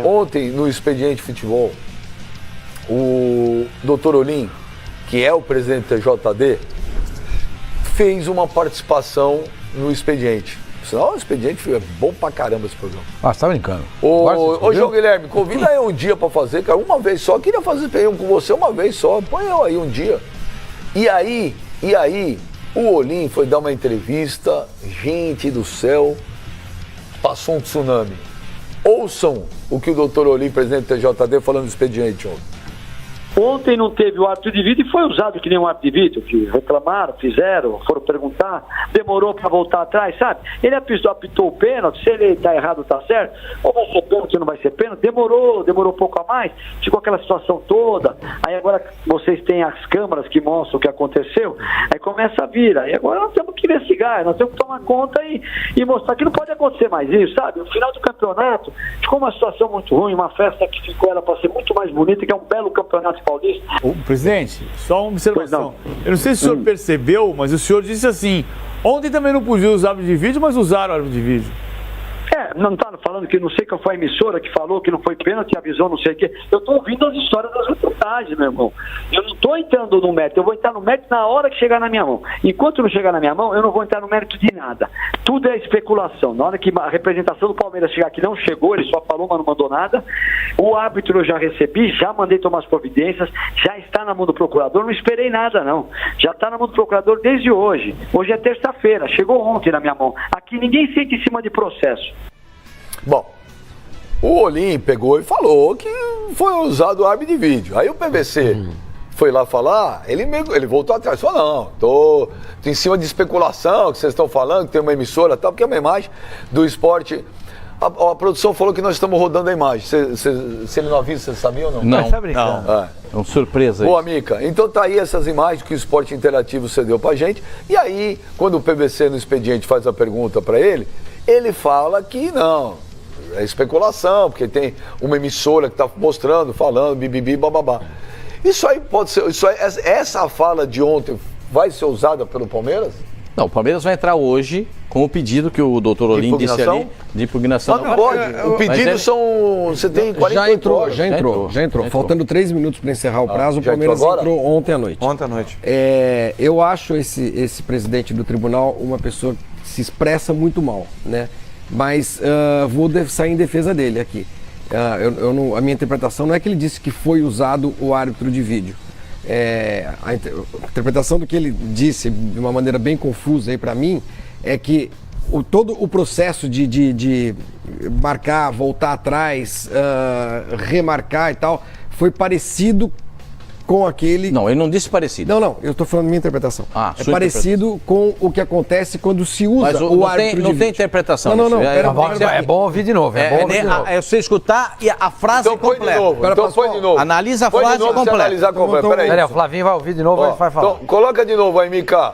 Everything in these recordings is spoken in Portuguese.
Ontem, no Expediente Futebol, o Dr. Olim, que é o presidente do TJD, fez uma participação no Expediente. Senão o Expediente é bom pra caramba esse programa. Ah, você tá brincando? Ô João Guilherme, convida aí um dia pra fazer, cara, uma vez só. Queria fazer experiência com você uma vez só. Põe eu aí um dia. E aí, o Olim foi dar uma entrevista, gente do céu, passou um tsunami. Ouçam o que o Dr. Olim, presidente do TJD, falando do Expediente ontem. Ontem não teve o árbitro de vídeo e foi usado que nem um árbitro de vídeo, que reclamaram, fizeram, foram perguntar, demorou para voltar atrás, sabe? Ele apitou o pênalti, se ele tá errado, tá certo, ou vai ser pênalti ou não vai ser pênalti, demorou um pouco a mais, ficou aquela situação toda, aí agora vocês têm as câmeras que mostram o que aconteceu, aí começa a vir, aí agora nós temos que investigar, nós temos que tomar conta e mostrar que não pode acontecer mais isso, sabe? No final do campeonato, ficou uma situação muito ruim, uma festa que ficou, era para ser muito mais bonita, que é um belo campeonato paulista. O presidente, só uma observação. Eu não sei se o senhor percebeu, mas o senhor disse assim, ontem também não podia usar árbitro de vídeo, mas usaram árbitro de vídeo. Não tá falando que não sei qual foi a emissora que falou que não foi pênalti, avisou não sei o quê. Eu tô ouvindo as histórias das reportagens, meu irmão. Eu não tô entrando no mérito, eu vou entrar no mérito na hora que chegar na minha mão. Enquanto não chegar na minha mão, eu não vou entrar no mérito de nada. Tudo é especulação. Na hora que a representação do Palmeiras chegar aqui, não chegou, ele só falou, mas não mandou nada. O árbitro eu já recebi, já mandei tomar as providências, já está na mão do procurador, não esperei nada não. Já está na mão do procurador desde hoje. Hoje é terça-feira, chegou ontem na minha mão. Aqui ninguém sente em cima de processo. Bom, o Olim pegou e falou que foi usado o árbitro de vídeo. Aí o PVC foi lá falar, ele voltou atrás, falou, não, tô em cima de especulação que vocês estão falando, que tem uma emissora e tal, porque é uma imagem do esporte. A produção falou que nós estamos rodando a imagem. Se ele não avisa, você sabia ou não? Não. É uma surpresa. Boa, Mica. Então tá aí essas imagens que o Esporte Interativo cedeu pra gente. E aí, quando o PVC no expediente faz a pergunta pra ele, ele fala que não. É especulação, porque tem uma emissora que tá mostrando, falando, bibibi, bababá. Isso aí pode ser. Essa fala de ontem vai ser usada pelo Palmeiras? Não, o Palmeiras vai entrar hoje com o pedido que o doutor Olim disse ali de impugnação. Não pode. O pedido são. Você tem 48 horas. Já entrou. Faltando 3 minutos para encerrar o prazo, o Palmeiras entrou ontem à noite. Eu acho esse presidente do tribunal uma pessoa que se expressa muito mal, né? Mas vou sair em defesa dele aqui. A minha interpretação não é que ele disse que foi usado o árbitro de vídeo. A interpretação do que ele disse de uma maneira bem confusa aí para mim é que todo o processo de marcar, voltar atrás, remarcar e tal, foi parecido com aquele... Não, ele não disse parecido. Não, eu estou falando minha interpretação. É parecido com o que acontece quando se usa o árbitro de vídeo. Não tem interpretação. Não. É bom ouvir de novo. É você escutar e a frase completa. Então põe de novo. Analisa a frase completa. Peraí, o Flavinho vai ouvir de novo e vai falar. Então, coloca de novo aí, Mica.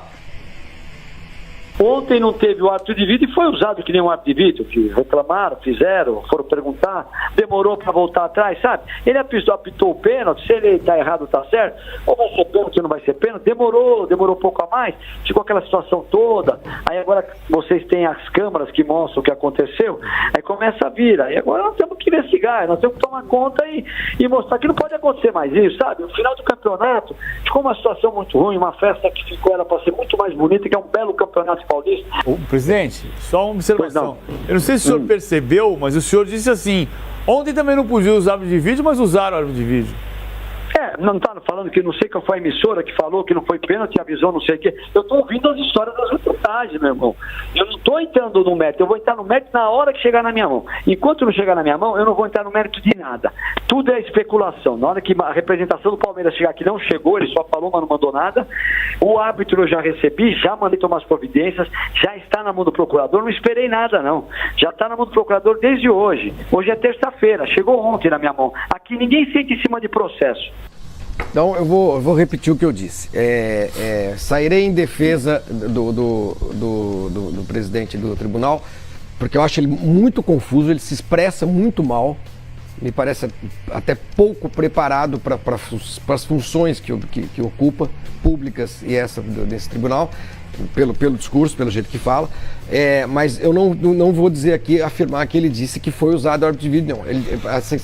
Ontem não teve o árbitro de vídeo e foi usado que nem um árbitro de vídeo, que reclamaram, fizeram, foram perguntar, demorou para voltar atrás, sabe? Ele apitou o pênalti, se ele tá errado, tá certo, ou vai ser pênalti ou não vai ser pênalti, demorou um pouco a mais, ficou aquela situação toda, aí agora vocês têm as câmeras que mostram o que aconteceu, aí começa a vir, aí agora nós temos que investigar, nós temos que tomar conta e mostrar que não pode acontecer mais isso, sabe? No final do campeonato, ficou uma situação muito ruim, uma festa que ficou, era para ser muito mais bonita, que é um belo campeonato paulista. O presidente, só uma observação. Eu não sei se o senhor percebeu, mas o senhor disse assim, ontem também não podia usar árbitro de vídeo, mas usaram árbitro de vídeo. Não tá falando que não sei qual foi a emissora que falou que não foi pênalti, avisou não sei o quê. Eu tô ouvindo as histórias das reportagens, meu irmão. Eu não tô entrando no mérito, eu vou entrar no mérito na hora que chegar na minha mão. Enquanto não chegar na minha mão, eu não vou entrar no mérito de nada. Tudo é especulação. Na hora que a representação do Palmeiras chegar aqui, não chegou, ele só falou, mas não mandou nada. O árbitro eu já recebi, já mandei tomar as providências, já está na mão do procurador, não esperei nada não. Já está na mão do procurador desde hoje. Hoje é terça-feira, chegou ontem na minha mão. Aqui ninguém sente em cima de processo. Então eu vou repetir o que eu disse. Sairei em defesa do presidente do tribunal, porque eu acho ele muito confuso, ele se expressa muito mal, me parece até pouco preparado para as funções que ocupa, públicas e essa desse tribunal, pelo discurso, pelo jeito que fala. Mas eu não vou dizer aqui, afirmar que ele disse que foi usado o árbitro de vídeo, não.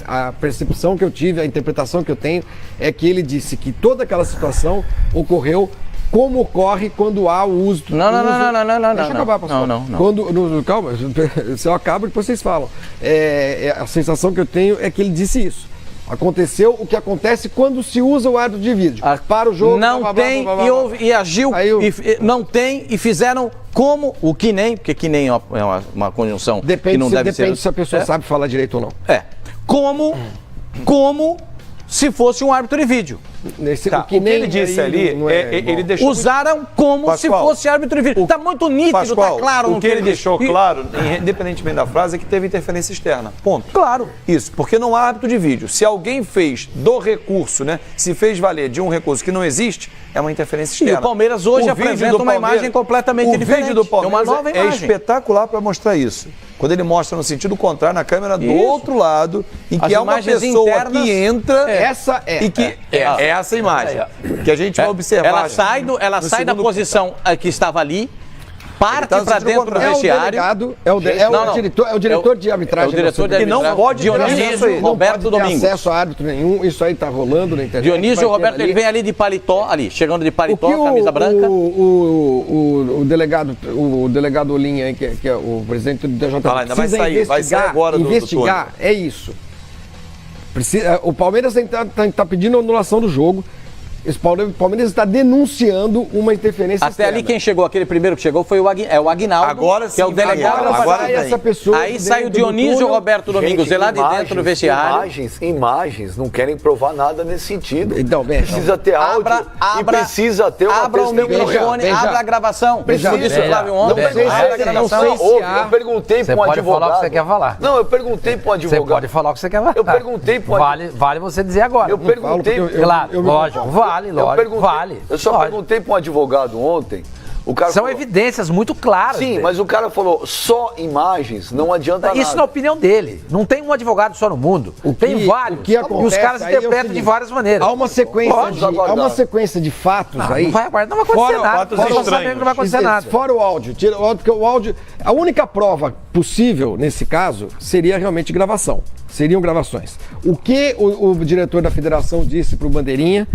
A percepção que eu tive, a interpretação que eu tenho, é que ele disse que toda aquela situação ocorreu como ocorre quando há o uso... Não. Deixa eu acabar, pastor. Não. Calma, se eu acabo, depois vocês falam. A sensação que eu tenho é que ele disse isso. Aconteceu o que acontece quando se usa o árbitro de vídeo. Para o jogo... Não tem e agiu, não tem e fizeram como o que nem, porque que nem é uma conjunção que não deve ser... Depende se a pessoa sabe falar direito ou não. Como se fosse um árbitro de vídeo. O que ele disse ali, ele deixou... Usaram como Pascoal, se fosse árbitro de vídeo. Está muito nítido, Pascoal, tá claro. O que ele deixou claro, independentemente da frase, é que teve interferência externa. Ponto. Claro. Isso, porque não há árbitro de vídeo. Se alguém fez do recurso, né, se fez valer de um recurso que não existe, é uma interferência externa. E o Palmeiras hoje apresenta uma imagem completamente diferente. O vídeo do Palmeiras uma nova imagem. É espetacular para mostrar isso. Quando ele mostra no sentido contrário, na câmera do outro lado, em que é uma pessoa internas, que entra... Essa é essa imagem. Que a gente vai observar. Ela sai da posição que estava ali, parte para dentro do vestiário. É o diretor de arbitragem. É o diretor de arbitragem. Que não pode Dionísio Roberto Domingos. Não acesso a árbitro nenhum, isso aí tá rolando na internet. Dionísio Roberto, ele vem ali de paletó, chegando de paletó, camisa branca. O delegado Olinha aí, que é o presidente do TJ, vai sair agora investigar, é isso. O Palmeiras está pedindo a anulação do jogo. O Palmeiras está denunciando uma interferência externa. Até ali quem chegou, aquele primeiro que chegou foi o Aguinaldo, agora sim, que é o delegado. Aí sai o Dionísio Roberto Domingos, lá de dentro do vestiário. Imagens não querem provar nada nesse sentido. Então, precisa ter áudio e precisa ter uma abra o microfone, abra a gravação. Como disse o Flávio ontem, não sei se eu perguntei para um advogado. Você pode falar o que você quer falar. Não, eu perguntei para um advogado. Você pode falar o que você quer falar. Eu perguntei para um advogado. Vale você dizer agora. Eu perguntei. Claro, lógico, vale. Eu só perguntei para um advogado ontem. O cara São falou, evidências muito claras. Sim, mas o cara falou, só imagens, não adianta nada. Isso na opinião dele. Não tem um advogado só no mundo. Tem vários. O que acontece, e os caras interpretam de várias maneiras. Há uma sequência de fatos aí. Não vai acontecer nada. Não vai acontecer nada. Fora o áudio. Porque o áudio... A única prova possível, nesse caso, seria realmente gravação. Seriam gravações. O que o diretor da federação disse para o Bandeirinha...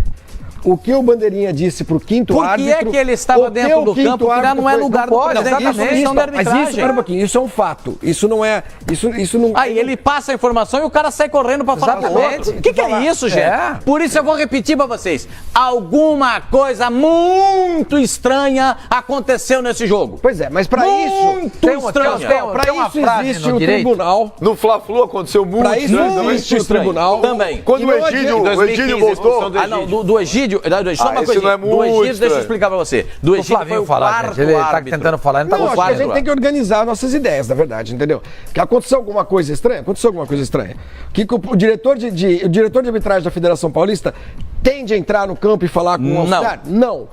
O que o Bandeirinha disse para o quinto árbitro... Por que é que ele estava dentro do campo, que não é lugar do presidente da comissão de arbitragem? Mas isso, espera um pouquinho, isso é um fato. Isso não é... Isso não... Aí ele passa a informação e o cara sai correndo para falar do outro. O que é isso, gente? Por isso eu vou repetir para vocês. Alguma coisa muito estranha aconteceu nesse jogo. Pois é, mas para isso... Muito estranho. Para isso existe o tribunal. No Fla-Flu aconteceu muito. Para isso existe o tribunal. Também. Quando o Egídio voltou... Ah, não, do Egídio... Só uma coisa. Do Egídio, deixa eu explicar pra você. Do Egídio foi o quarto ele tá tentando falar, ele tá com a gente tem que organizar nossas ideias, na verdade, entendeu? Que aconteceu alguma coisa estranha? Aconteceu alguma coisa estranha. Que o diretor de arbitragem da Federação Paulista tende a entrar no campo e falar com o auxiliar? Não.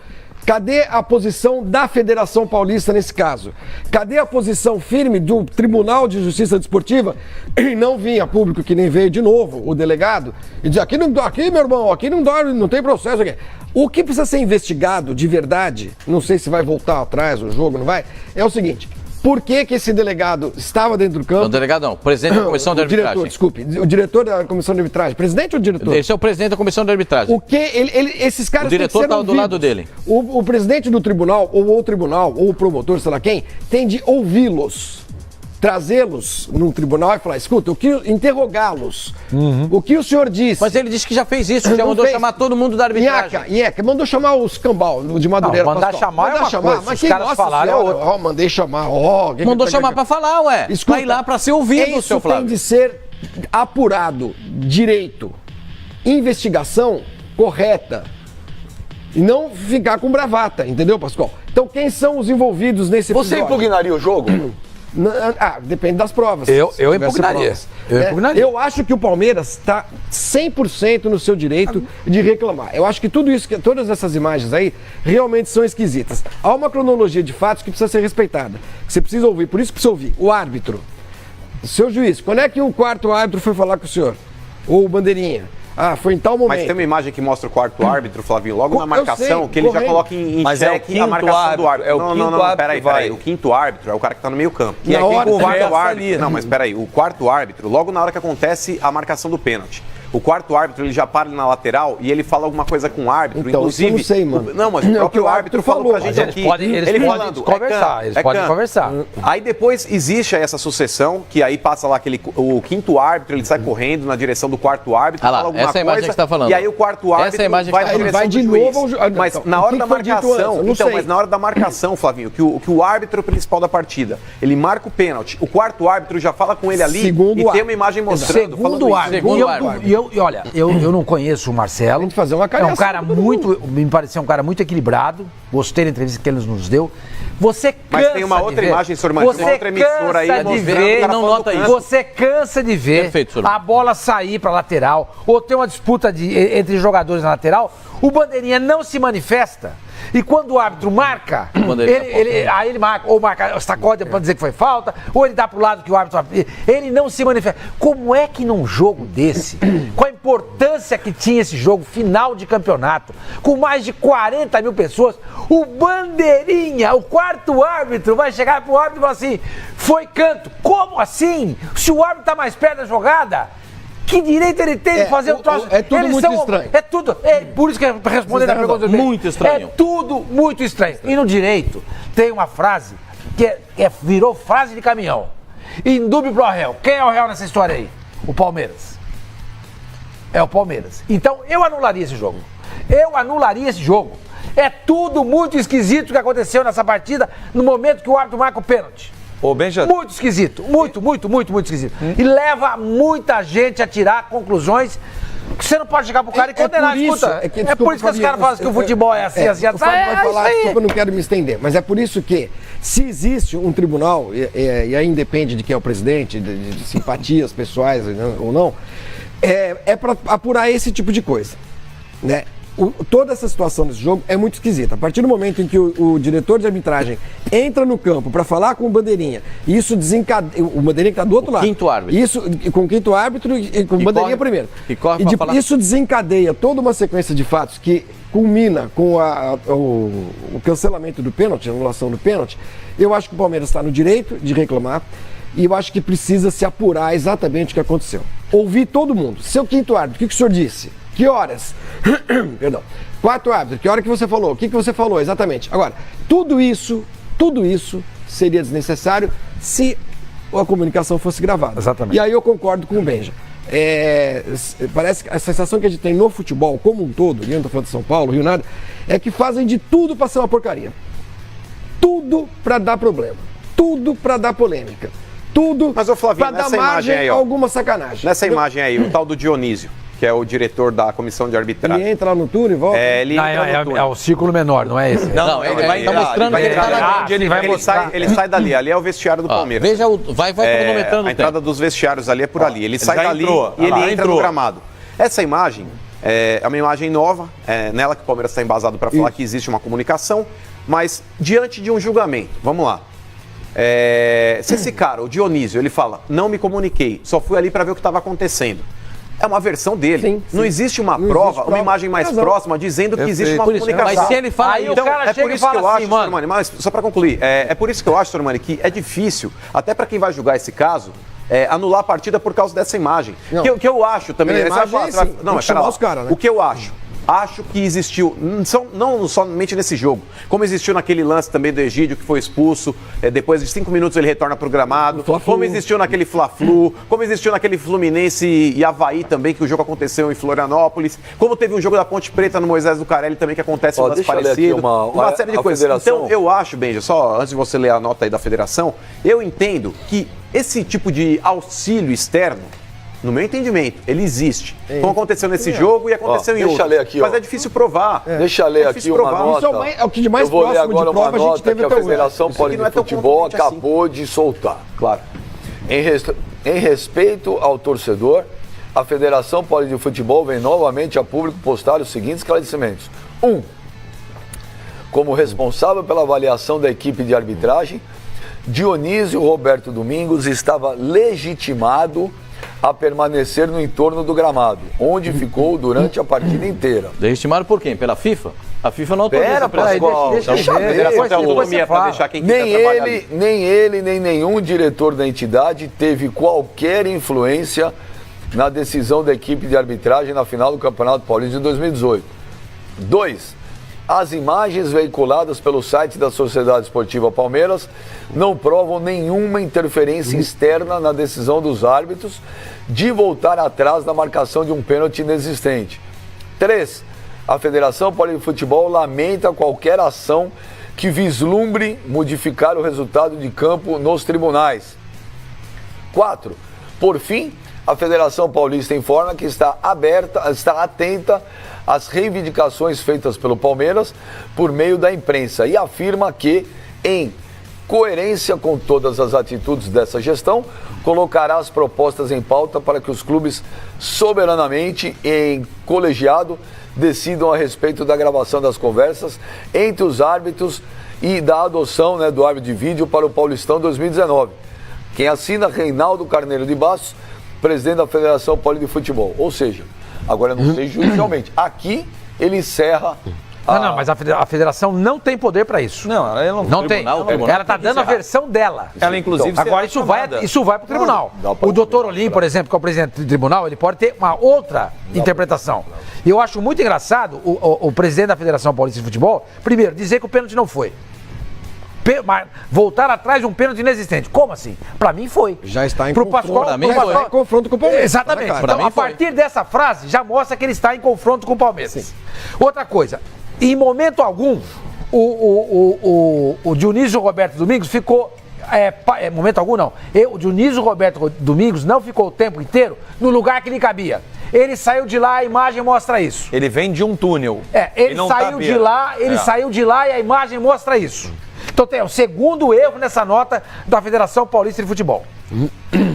Cadê a posição da Federação Paulista nesse caso? Cadê a posição firme do Tribunal de Justiça Desportiva? E não vinha público, que nem veio de novo o delegado, e diz, aqui, meu irmão, aqui não tem processo. Aqui. O que precisa ser investigado de verdade, não sei se vai voltar atrás o jogo, não vai, é o seguinte... Por que esse delegado estava dentro do campo? Não, delegado não, presidente da comissão de arbitragem. O diretor da comissão de arbitragem. Presidente ou diretor? Esse é o presidente da comissão de arbitragem. O que? Esses caras o diretor estava do lado dele. O presidente do tribunal, ou o promotor, sei lá quem, tem de ouvi-los. Trazê-los num tribunal e falar, escuta, interrogá-los. O que o senhor disse? Mas ele disse que já fez isso, já mandou chamar todo mundo da arbitragem. Inheca, mandou chamar os cambal de Madureira. Não, mandar chamar é uma coisa, mas os caras falaram é outra. Mandei chamar, mandou chamar pra falar, ué. Escuta, pra ir lá pra ser ouvido, seu Flávio. Isso tem de ser apurado, direito, investigação correta. E não ficar com bravata, entendeu, Pascoal? Então, quem são os envolvidos nesse episódio? Você impugnaria o jogo? Depende das provas. Eu impugnaria. Eu acho que o Palmeiras está 100% no seu direito de reclamar. Eu acho que todas essas imagens aí realmente são esquisitas. Há uma cronologia de fatos que precisa ser respeitada. Que você precisa ouvir. Por isso precisa ouvir o árbitro. Seu juiz, quando é que o quarto árbitro foi falar com o senhor? ou o bandeirinha. Ah, foi em tal momento. Mas tem uma imagem que mostra o quarto árbitro, Flavinho, logo na marcação, que ele já coloca em xeque a marcação do árbitro. Não, peraí. O quinto árbitro é o cara que tá no meio campo. E aí o quarto árbitro. Não, mas peraí. O quarto árbitro, logo na hora que acontece a marcação do pênalti. O quarto árbitro, ele já para na lateral e ele fala alguma coisa com o árbitro. Então, inclusive. eu não sei, mano. Não, mas o próprio árbitro falou pra gente aqui. Eles podem conversar. Eles podem conversar. Aí depois existe essa sucessão, que aí passa lá o quinto árbitro, ele sai correndo na direção do quarto árbitro, fala alguma coisa. Essa imagem que você tá falando. E aí o quarto árbitro vai de novo ao juiz. Mas na hora da marcação, mas na hora da marcação, Flavinho, que o árbitro principal da partida, ele marca o pênalti, o quarto árbitro já fala com ele ali e tem uma imagem mostrando. Segundo árbitro. E olha, eu não conheço o Marcelo. Tem que fazer uma é um cara muito, me pareceu um cara muito equilibrado. Gostei da entrevista que ele nos deu. Você cansa Mas tem uma outra imagem, senhor Mano, uma outra emissora aí mostrando. Você cansa de ver a bola sair para lateral ou ter uma disputa entre jogadores na lateral. O bandeirinha não se manifesta. E quando o árbitro marca, aí ele marca, ou marca, sacode para dizer que foi falta, ou ele dá pro lado que o árbitro... Ele não se manifesta. Como é que num jogo desse, com a importância que tinha esse jogo, final de campeonato, com mais de 40 mil pessoas, o bandeirinha, o quarto árbitro, vai chegar pro árbitro e falar assim, foi canto. Como assim? Se o árbitro tá mais perto da jogada... Que direito ele tem de fazer um troço? É tudo muito estranho. É tudo. Por isso que respondendo a pergunta dele. Muito estranho. É tudo muito estranho. E no direito tem uma frase que virou frase de caminhão. Indúbio pro réu. Quem é o réu nessa história aí? O Palmeiras. É o Palmeiras. Então eu anularia esse jogo. É tudo muito esquisito que aconteceu nessa partida no momento que o árbitro marca o pênalti. Muito esquisito, muito esquisito. E leva muita gente a tirar conclusões que você não pode chegar pro cara e condenar. É por isso que os caras falam que o futebol é assim. Vai falar, desculpa, eu não quero me estender, mas é por isso que, se existe um tribunal, e aí independe de quem é o presidente, de simpatias pessoais ou não, é para apurar esse tipo de coisa, né? Toda essa situação desse jogo é muito esquisita. A partir do momento em que o diretor de arbitragem entra no campo para falar com o bandeirinha, e isso desencadeia. O bandeirinha que está do outro lado. Quinto árbitro. Isso, com o quinto árbitro e com o bandeirinha primeiro. Isso desencadeia toda uma sequência de fatos que culmina com o cancelamento do pênalti, a anulação do pênalti. Eu acho que o Palmeiras está no direito de reclamar. E eu acho que precisa se apurar exatamente o que aconteceu. Ouvir todo mundo. Seu quinto árbitro, o que o senhor disse? Que horas? Perdão. Quarto árbitro, que hora que você falou? O que você falou exatamente? Agora, tudo isso seria desnecessário se a comunicação fosse gravada. Exatamente. E aí eu concordo com o Benja. Parece que a sensação que a gente tem no futebol como um todo, e eu não estou falando de São Paulo, Rio nada, é que fazem de tudo para ser uma porcaria. Tudo para dar problema. Tudo para dar polêmica. Tudo para dar margem a alguma sacanagem. Nessa imagem aí, o tal do Dionísio, que é o diretor da comissão de arbitragem. Ele entra lá no túnel e volta? É o círculo menor, não é esse? Não, ele vai mostrando que ele está lá dentro. Ele sai dali, ali é o vestiário do Palmeiras. Veja, vai cronometrando. A entrada dos vestiários ali é por ali. Ele sai dali e ele entra no gramado. Essa imagem é uma imagem nova, nela que o Palmeiras está embasado para falar que existe uma comunicação, mas diante de um julgamento, vamos lá. Se esse cara, o Dionísio, ele fala, não me comuniquei, só fui ali para ver o que estava acontecendo. É uma versão dele. Sim. Não existe uma prova, uma imagem mais próxima dizendo que existe uma comunicação. Mas se ele fala aí, então, é por isso que eu acho, Sr. Mani, mas só para concluir, é por isso que eu acho, Sr. Mani, que é difícil, até para quem vai julgar esse caso, anular a partida por causa dessa imagem. Que eu acho também... O que eu acho que existiu, não somente nesse jogo, como existiu naquele lance também do Egídio, que foi expulso, depois de 5 minutos ele retorna pro gramado, como existiu naquele Fla-Flu, como existiu naquele Fluminense e Avaí também, que o jogo aconteceu em Florianópolis, como teve um jogo da Ponte Preta no Moisés do Carelli também, que acontece um lance parecido, uma série de coisas. Então, eu acho, Benja, só antes de você ler a nota aí da federação, eu entendo que esse tipo de auxílio externo, no meu entendimento, ele existe. Como aconteceu nesse jogo e aconteceu em outros. Mas é difícil provar. Deixa eu ler aqui uma nota. Isso é o que de mais próximo de prova a gente teve até hoje. A Federação Paulista de Futebol acabou de soltar. Claro. Em respeito ao torcedor, a Federação Paulista de Futebol vem novamente a público postar os seguintes esclarecimentos. 1. Como responsável pela avaliação da equipe de arbitragem, Dionísio Roberto Domingos estava legitimado a permanecer no entorno do gramado, onde ficou durante a partida inteira. Desestimado por quem? Pela FIFA? A FIFA não autoriza. Pera, Pascoal, deixa eu ver. Autonomia para deixar quem quiser trabalhar ali. Nem ele, nem nenhum diretor da entidade teve qualquer influência na decisão da equipe de arbitragem na final do Campeonato Paulista de 2018. 2. As imagens veiculadas pelo site da Sociedade Esportiva Palmeiras não provam nenhuma interferência externa na decisão dos árbitros de voltar atrás na marcação de um pênalti inexistente. 3. A Federação Paulista de Futebol lamenta qualquer ação que vislumbre modificar o resultado de campo nos tribunais. 4. Por fim, a Federação Paulista informa que está atenta às reivindicações feitas pelo Palmeiras por meio da imprensa e afirma que, em coerência com todas as atitudes dessa gestão, colocará as propostas em pauta para que os clubes soberanamente, em colegiado, decidam a respeito da gravação das conversas entre os árbitros e da adoção, do árbitro de vídeo para o Paulistão 2019. Quem assina, Reinaldo Carneiro de Bastos, presidente da Federação Paulista de Futebol. Ou seja, agora eu não sei judicialmente. Aqui ele encerra. Não, mas a federação não tem poder para isso. Não, ela não tem. Ela está dando a versão dela. Ela, inclusive, agora isso vai para o tribunal. O doutor Olim, por exemplo, que é o presidente do tribunal, ele pode ter uma outra interpretação. E eu acho muito engraçado o presidente da Federação Paulista de Futebol, primeiro, dizer que o pênalti não foi. Voltar atrás de um pênalti inexistente. Como assim? Pra mim foi. Já está em confronto com o Palmeiras. Exatamente. Então, a partir dessa frase, já mostra que ele está em confronto com o Palmeiras. Sim. Outra coisa, em momento algum, o Dionísio Roberto Domingos ficou... momento algum não. O Dionísio Roberto Domingos não ficou o tempo inteiro no lugar que lhe cabia. Ele saiu de lá, a imagem mostra isso. Ele vem de um túnel. Ele saiu de lá e a imagem mostra isso. Então tem o segundo erro nessa nota da Federação Paulista de Futebol.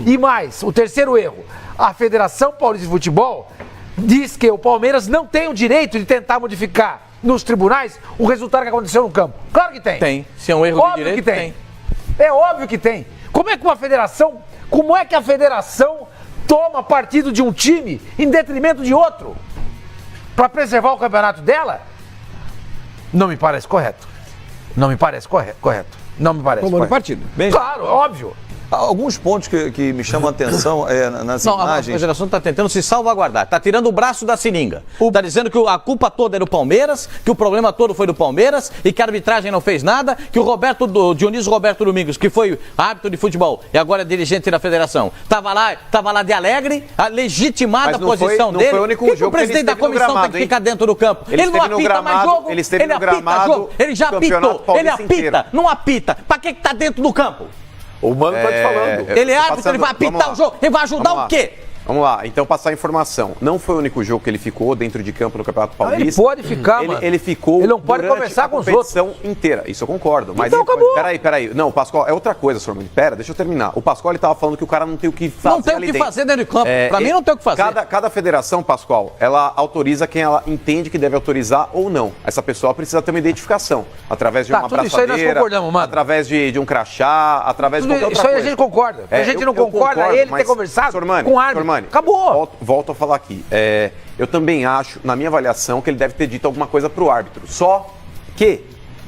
E mais, o terceiro erro. A Federação Paulista de Futebol diz que o Palmeiras não tem o direito de tentar modificar nos tribunais o resultado que aconteceu no campo. Claro que tem. Tem. Se é um erro de direito, que tem. É óbvio que tem. Como é que a federação toma partido de um time em detrimento de outro? Para preservar o campeonato dela? Não me parece correto. Não me parece correto. Não me parece correto. Partido. Bem, claro, óbvio. Alguns pontos que me chamam a atenção nas imagens... A Federação está tentando se salvaguardar, está tirando o braço da seringa. Está dizendo que a culpa toda é do Palmeiras, que o problema todo foi do Palmeiras e que a arbitragem não fez nada, que o Dionísio Roberto Domingos, que foi árbitro de futebol e agora é dirigente da Federação, estava lá de alegre, legitimada a posição dele. Não foi o único jogo que o presidente da comissão tem que ficar dentro do campo. Ele não apita mais jogo, ele apita jogo, ele já apitou, ele apita, não apita. Para que está dentro do campo? O Mano tá te falando. Ele é árbitro, ele vai apitar o jogo, ele vai ajudar o quê? Vamos lá, então passar a informação. Não foi o único jogo que ele ficou dentro de campo no Campeonato Paulista. Ele pode ficar, mano. Ele ficou. Ele não pode conversar com os outros. A competição inteira. Isso eu concordo. Mas então acabou. Peraí. Não, o Pascoal, é outra coisa, senhor Mano. Deixa eu terminar. O Pascoal, ele tava falando que o cara não tem o que fazer. Não tem o que fazer dentro de campo. Pra mim, não tem o que fazer. Cada federação, Pascoal, ela autoriza quem ela entende que deve autorizar ou não. Essa pessoa precisa ter uma identificação. Através de uma abraçadeira. Isso aí nós concordamos, mano. Através de um crachá, através de qualquer outra coisa. Isso aí a gente concorda. A gente não concorda, ele ter conversado com o árbitro. Acabou. Volto a falar aqui. Eu também acho, na minha avaliação, que ele deve ter dito alguma coisa pro árbitro. Só que,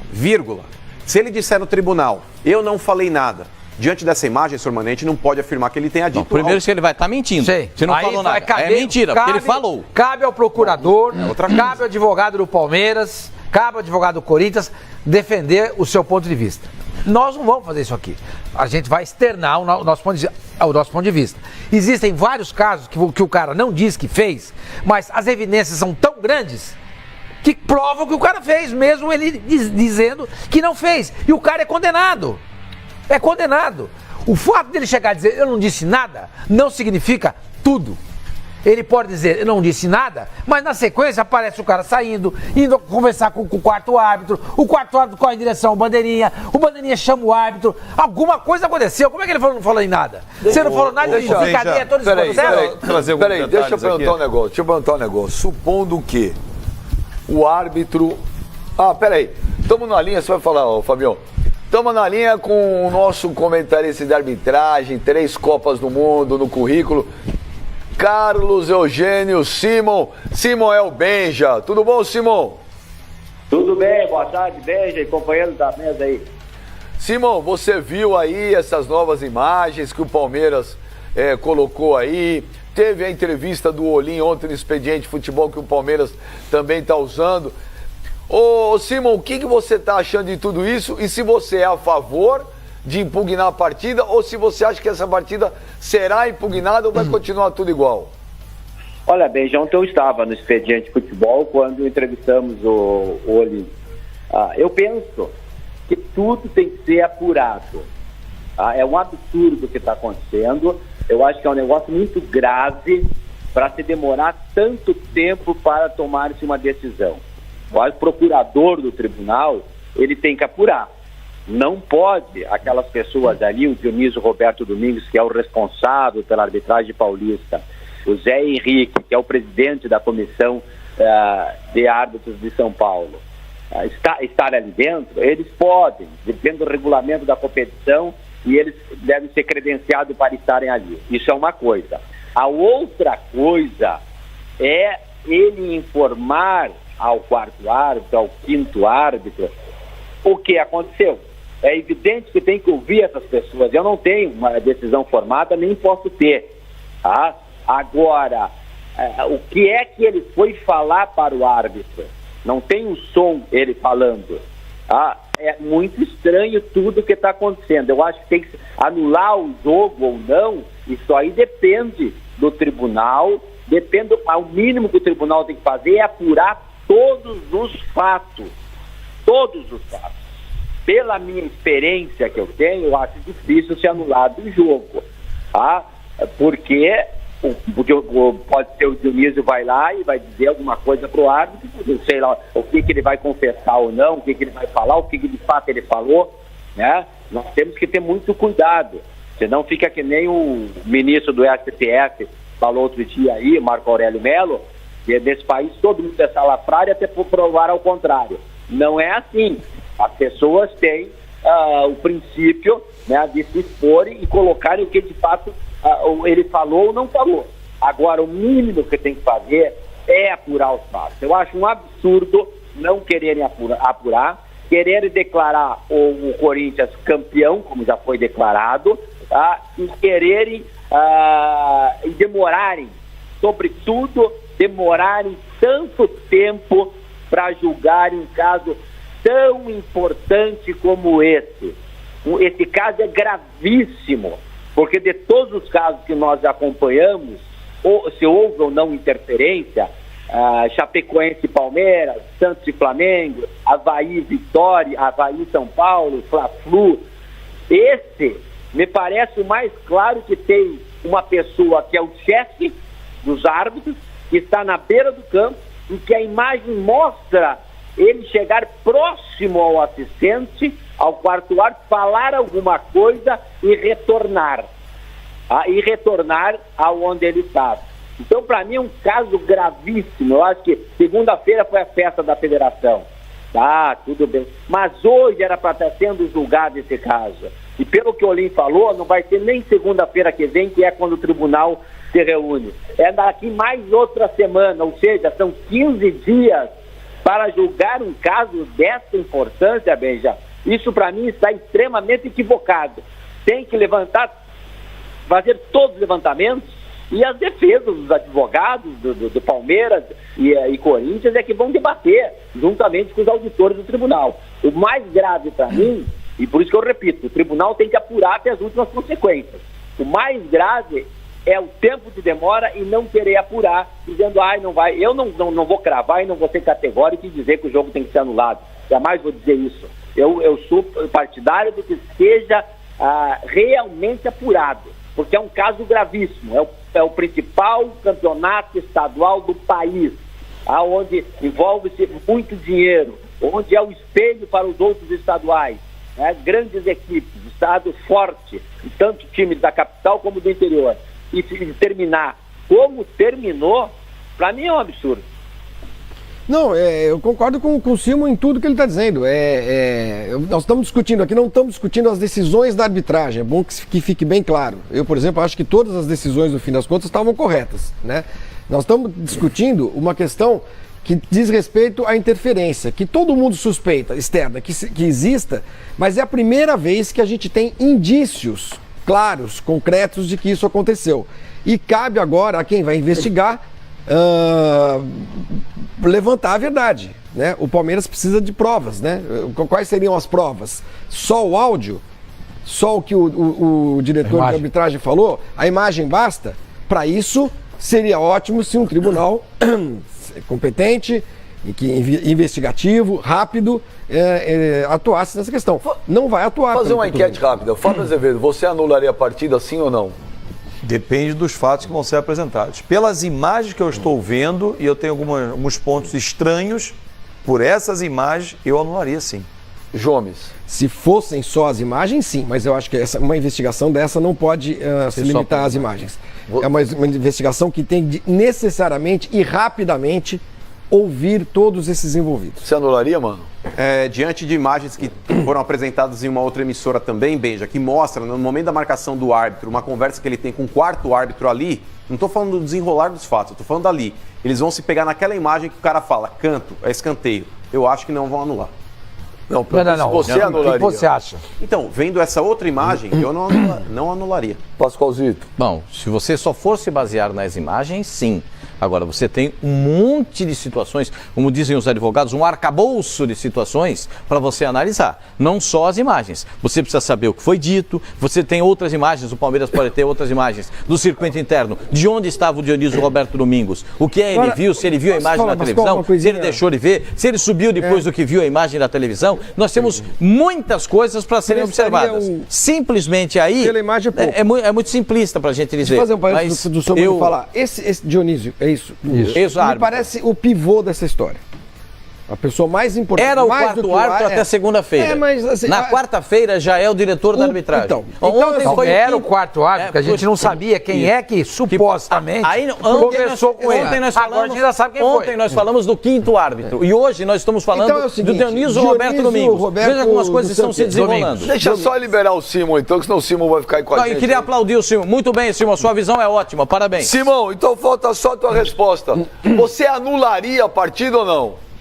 vírgula, se ele disser no tribunal, eu não falei nada, diante dessa imagem, senhor Manente, não pode afirmar que ele tenha dito. Primeiro que ele vai estar mentindo. Sei. Você não falou nada. É mentira, porque ele falou. Cabe ao procurador, cabe ao advogado do Palmeiras, cabe ao advogado do Corinthians defender o seu ponto de vista. Nós não vamos fazer isso aqui. A gente vai externar o nosso ponto de vista. Existem vários casos que o cara não diz que fez, mas as evidências são tão grandes que provam que o cara fez, mesmo ele dizendo que não fez. E o cara é condenado. É condenado. O fato dele chegar a dizer eu não disse nada, não significa tudo. Ele pode dizer, eu não disse nada, mas na sequência aparece o cara saindo, indo conversar com o quarto árbitro, o quarto árbitro corre em direção ao bandeirinha, o bandeirinha chama o árbitro, alguma coisa aconteceu, como é que ele não falou em nada? Você não falou nada, de cadeia, todo esse processo? Peraí, deixa eu perguntar um negócio, supondo que o árbitro... peraí, estamos na linha, você vai falar, Fabião. Estamos na linha com o nosso comentarista de arbitragem, 3 Copas do Mundo no currículo. Carlos Eugênio Simon. Simon é o Benja. Tudo bom, Simon? Tudo bem, boa tarde, Benja e companheiros da mesa aí. Simon, você viu aí essas novas imagens que o Palmeiras colocou aí? Teve a entrevista do Olim ontem no Expediente Futebol que o Palmeiras também está usando. Ô Simon, o que você está achando de tudo isso? E se você é a favor de impugnar a partida ou se você acha que essa partida será impugnada ou vai continuar tudo igual? Olha, Benja, ontem eu estava no Expediente Futebol quando entrevistamos o Olim. Eu penso que tudo tem que ser apurado. É um absurdo o que está acontecendo. Eu acho que é um negócio muito grave para se demorar tanto tempo para tomar-se uma decisão. O procurador do tribunal, ele tem que apurar. Não pode aquelas pessoas ali, o Dionísio Roberto Domingos, que é o responsável pela arbitragem paulista, o Zé Henrique, que é o presidente da comissão de árbitros de São Paulo, estar ali dentro. Eles podem, depende do regulamento da competição, e eles devem ser credenciados para estarem ali. Isso é uma coisa. A outra coisa é ele informar ao quarto árbitro, ao quinto árbitro, o que aconteceu. É evidente que tem que ouvir essas pessoas. Eu não tenho uma decisão formada, nem posso ter. Tá? Agora, o que é que ele foi falar para o árbitro? Não tem o som ele falando. É muito estranho tudo que está acontecendo. Eu acho que tem que anular o jogo ou não. Isso aí depende do tribunal. Depende, o mínimo que o tribunal tem que fazer é apurar todos os fatos. Todos os fatos. Pela minha experiência que eu tenho, eu acho difícil se anular do jogo. Porque pode ser o Dionísio vai lá e vai dizer alguma coisa pro árbitro, não sei lá o que ele vai confessar ou não, o que ele vai falar, o que de fato ele falou, né? Nós temos que ter muito cuidado, senão fica que nem o ministro do STF falou outro dia aí, Marco Aurélio Melo, que nesse país todo mundo é salafrário até por provar ao contrário. Não é assim. As pessoas têm o princípio, né, de se exporem e colocarem o que de fato ele falou ou não falou. Agora, o mínimo que tem que fazer é apurar os fatos. Eu acho um absurdo não quererem apurar, quererem declarar o Corinthians campeão, como já foi declarado, e quererem e demorarem, sobretudo, demorarem tanto tempo para julgarem um caso tão importante como esse. Esse caso é gravíssimo, porque de todos os casos que nós acompanhamos, se houve ou não interferência, Chapecoense e Palmeiras, Santos e Flamengo, Avaí e Vitória, Avaí e São Paulo, Fla-Flu, esse me parece o mais claro, que tem uma pessoa que é o chefe dos árbitros, que está na beira do campo, e que a imagem mostra ele chegar próximo ao assistente, ao quarto árbitro, falar alguma coisa e retornar. E retornar aonde ele estava. Então, para mim, é um caso gravíssimo. Eu acho que segunda-feira foi a festa da federação. Tudo bem. Mas hoje era para estar sendo julgado esse caso. E pelo que o Olim falou, não vai ser nem segunda-feira que vem, que é quando o tribunal se reúne. É daqui mais outra semana, ou seja, são 15 dias para julgar um caso dessa importância, Benja. Isso para mim está extremamente equivocado. Tem que fazer todos os levantamentos, e as defesas dos advogados do Palmeiras e Corinthians é que vão debater juntamente com os auditores do tribunal. O mais grave para mim, e por isso que eu repito, o tribunal tem que apurar até as últimas consequências. O mais grave é o tempo de demora e não querer apurar, dizendo, não vai. Eu não vou cravar e não vou ser categórico e dizer que o jogo tem que ser anulado. Jamais vou dizer isso. Eu sou partidário de que seja realmente apurado, porque é um caso gravíssimo. É o principal campeonato estadual do país, onde envolve-se muito dinheiro, onde é o espelho para os outros estaduais, grandes equipes, estado forte, tanto times da capital como do interior. E terminar como terminou, para mim é um absurdo. Não, eu concordo com o Simon em tudo que ele está dizendo. Nós estamos discutindo aqui, não estamos discutindo as decisões da arbitragem. É bom que fique bem claro. Eu, por exemplo, acho que todas as decisões, no fim das contas, estavam corretas, né? Nós estamos discutindo uma questão que diz respeito à interferência, que todo mundo suspeita, externa, que exista, mas é a primeira vez que a gente tem indícios claros, concretos de que isso aconteceu. E cabe agora a quem vai investigar levantar a verdade, né? O Palmeiras precisa de provas, né? Quais seriam as provas? Só o áudio? Só o que o diretor de arbitragem falou? A imagem basta? Para isso, seria ótimo se um tribunal competente, investigativo, rápido, atuasse nessa questão. Não vai atuar. Fazer uma enquete rápida. Fábio Azevedo, você anularia a partida sim ou não? Depende dos fatos que vão ser apresentados. Pelas imagens que eu estou vendo, e eu tenho alguns pontos estranhos, por essas imagens, eu anularia sim. Jomes. Se fossem só as imagens, sim, mas eu acho que uma investigação dessa não pode se limitar às imagens. É uma investigação que tem de necessariamente e rapidamente ouvir todos esses envolvidos. Você anularia, mano? Diante de imagens que foram apresentadas em uma outra emissora também, Benja, que mostra, no momento da marcação do árbitro, uma conversa que ele tem com o quarto árbitro ali, não estou falando do desenrolar dos fatos, estou falando dali. Eles vão se pegar naquela imagem que o cara fala, canto, é escanteio. Eu acho que não vão anular. Não. Você anularia. O que você acha? Então, vendo essa outra imagem, eu não anularia. Pascoalzito. Bom, se você só for se basear nas imagens, sim. Agora, você tem um monte de situações, como dizem os advogados, um arcabouço de situações para você analisar. Não só as imagens. Você precisa saber o que foi dito, você tem outras imagens, o Palmeiras pode ter outras imagens do circuito interno, de onde estava o Dionísio Roberto Domingos, o que ele viu, se ele viu a imagem na televisão, se ele deixou de ver, se ele subiu depois do que viu a imagem da televisão. Nós temos muitas coisas para serem observadas. Simplesmente aí, é muito simplista para a gente dizer. Deixa eu fazer um parênteses do senhor falar. Esse Dionísio, isso. Me parece o pivô dessa história. A pessoa mais importante. Era o quarto árbitro até segunda-feira. Assim, na quarta-feira já é o diretor da arbitragem. Era o quarto árbitro, que a gente não sabia quem é que supostamente conversou com ele. Agora a gente já sabe quem foi. Ontem nós falamos do quinto árbitro. E hoje nós estamos falando do Dionísio Roberto Domingos. Veja como as coisas estão se desenrolando. Deixa só liberar o Simon, então, que senão o Simon vai ficar aí com a gente. Eu queria aplaudir o Simon. Muito bem, Simon. Sua visão é ótima. Parabéns. Simon, então falta só a tua resposta. Você anularia a partida ou não?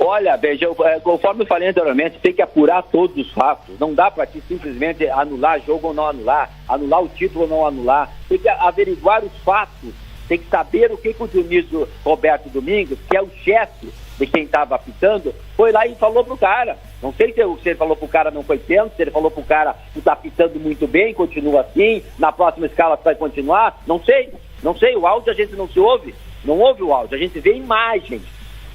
Olha, Beija, conforme eu falei anteriormente, tem que apurar todos os fatos. Não dá para ti simplesmente anular jogo ou não anular o título ou não anular. Tem que averiguar os fatos. Tem que saber o que o Dionísio Roberto Domingos, que é o chefe de quem estava apitando, foi lá e falou pro cara. Não sei se ele falou pro cara não foi pênalti, se ele falou pro cara que tá apitando muito bem, continua assim, na próxima escala vai continuar. Não sei. O áudio a gente não se ouve. Não ouve o áudio, a gente vê imagens.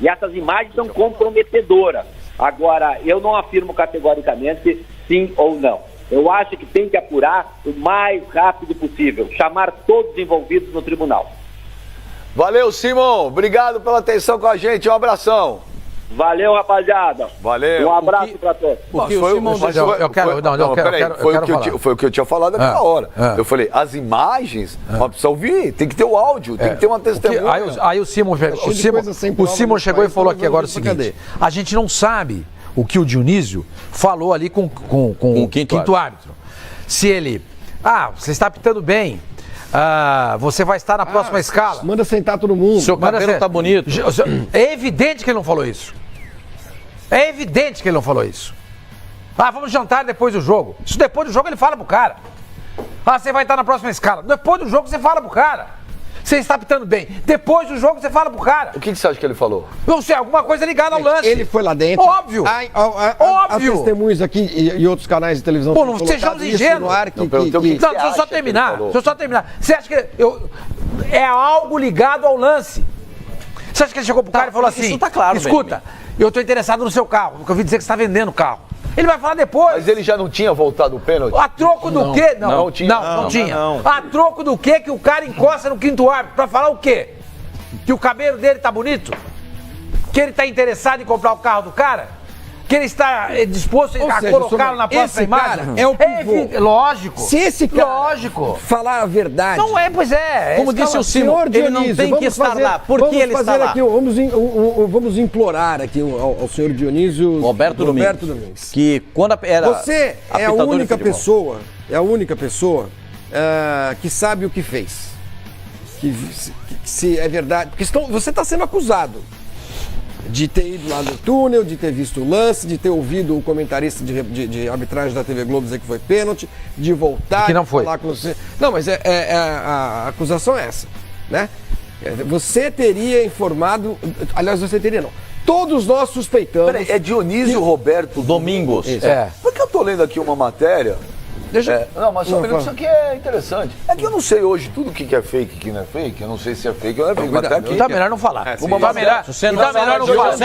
E essas imagens são comprometedoras. Agora, eu não afirmo categoricamente sim ou não. Eu acho que tem que apurar o mais rápido possível. Chamar todos os envolvidos no tribunal. Valeu, Simon. Obrigado pela atenção com a gente. Um abração. Valeu, rapaziada. Valeu. Um abraço para todos. Foi o que eu tinha falado naquela hora. Eu falei, as imagens, precisa ouvir, tem que ter o áudio, tem que ter uma testemunha. Aí o Simon chegou e falou aqui agora o seguinte: a gente não sabe o que o Dionísio falou ali com o quinto árbitro. Se ele, você está apitando bem, você vai estar na próxima escala. Manda sentar todo mundo. Seu cabelo tá bonito. É evidente que ele não falou isso. Vamos jantar depois do jogo. Isso depois do jogo ele fala pro cara. Você vai estar na próxima escala. Depois do jogo você fala pro cara. Você está apitando bem. Depois do jogo você fala pro cara. O que você acha que ele falou? Não sei, alguma coisa ligada ao lance. Ele foi lá dentro. Óbvio. Óbvio. As testemunhas aqui e outros canais de televisão. Pô, não sejamos ingênuos. Deixa eu só terminar. Você acha que é algo ligado ao lance? Você acha que ele chegou pro cara e falou assim: isso tá claro, escuta, eu tô interessado no seu carro, porque eu ouvi dizer que você está vendendo o carro. Ele vai falar depois. Mas ele já não tinha voltado o pênalti? A troco do quê? Não tinha. Não. A troco do quê que o cara encosta no quinto árbitro? Pra falar o quê? Que o cabelo dele tá bonito? Que ele tá interessado em comprar o carro do cara? que ele está disposto a colocá-lo na próxima imagem? É o pivô. Lógico. Se esse cara falar a verdade... Não é, pois é. Como disse o Simão, ele não tem que estar lá. Por que ele está lá? Vamos implorar aqui ao senhor Dionísio Roberto Domingues. Que quando era você é a única pessoa, que sabe o que fez. Que se é verdade. Porque você está sendo acusado de ter ido lá no túnel, de ter visto o lance, de ter ouvido o comentarista de arbitragem da TV Globo dizer que foi pênalti, de voltar que não foi. Falar com você. Não, mas a acusação é essa, né? Você teria informado, aliás, você teria não. Todos nós suspeitamos. Peraí, é Dionísio Roberto Domingos. Porque eu tô lendo aqui uma matéria. Não, mas só um minuto, isso aqui é interessante. É que eu não sei hoje tudo o que é fake e o que não é fake. Eu não sei se é fake ou não é fake. Mas até aqui. Então é melhor não falar. Então é melhor não falar.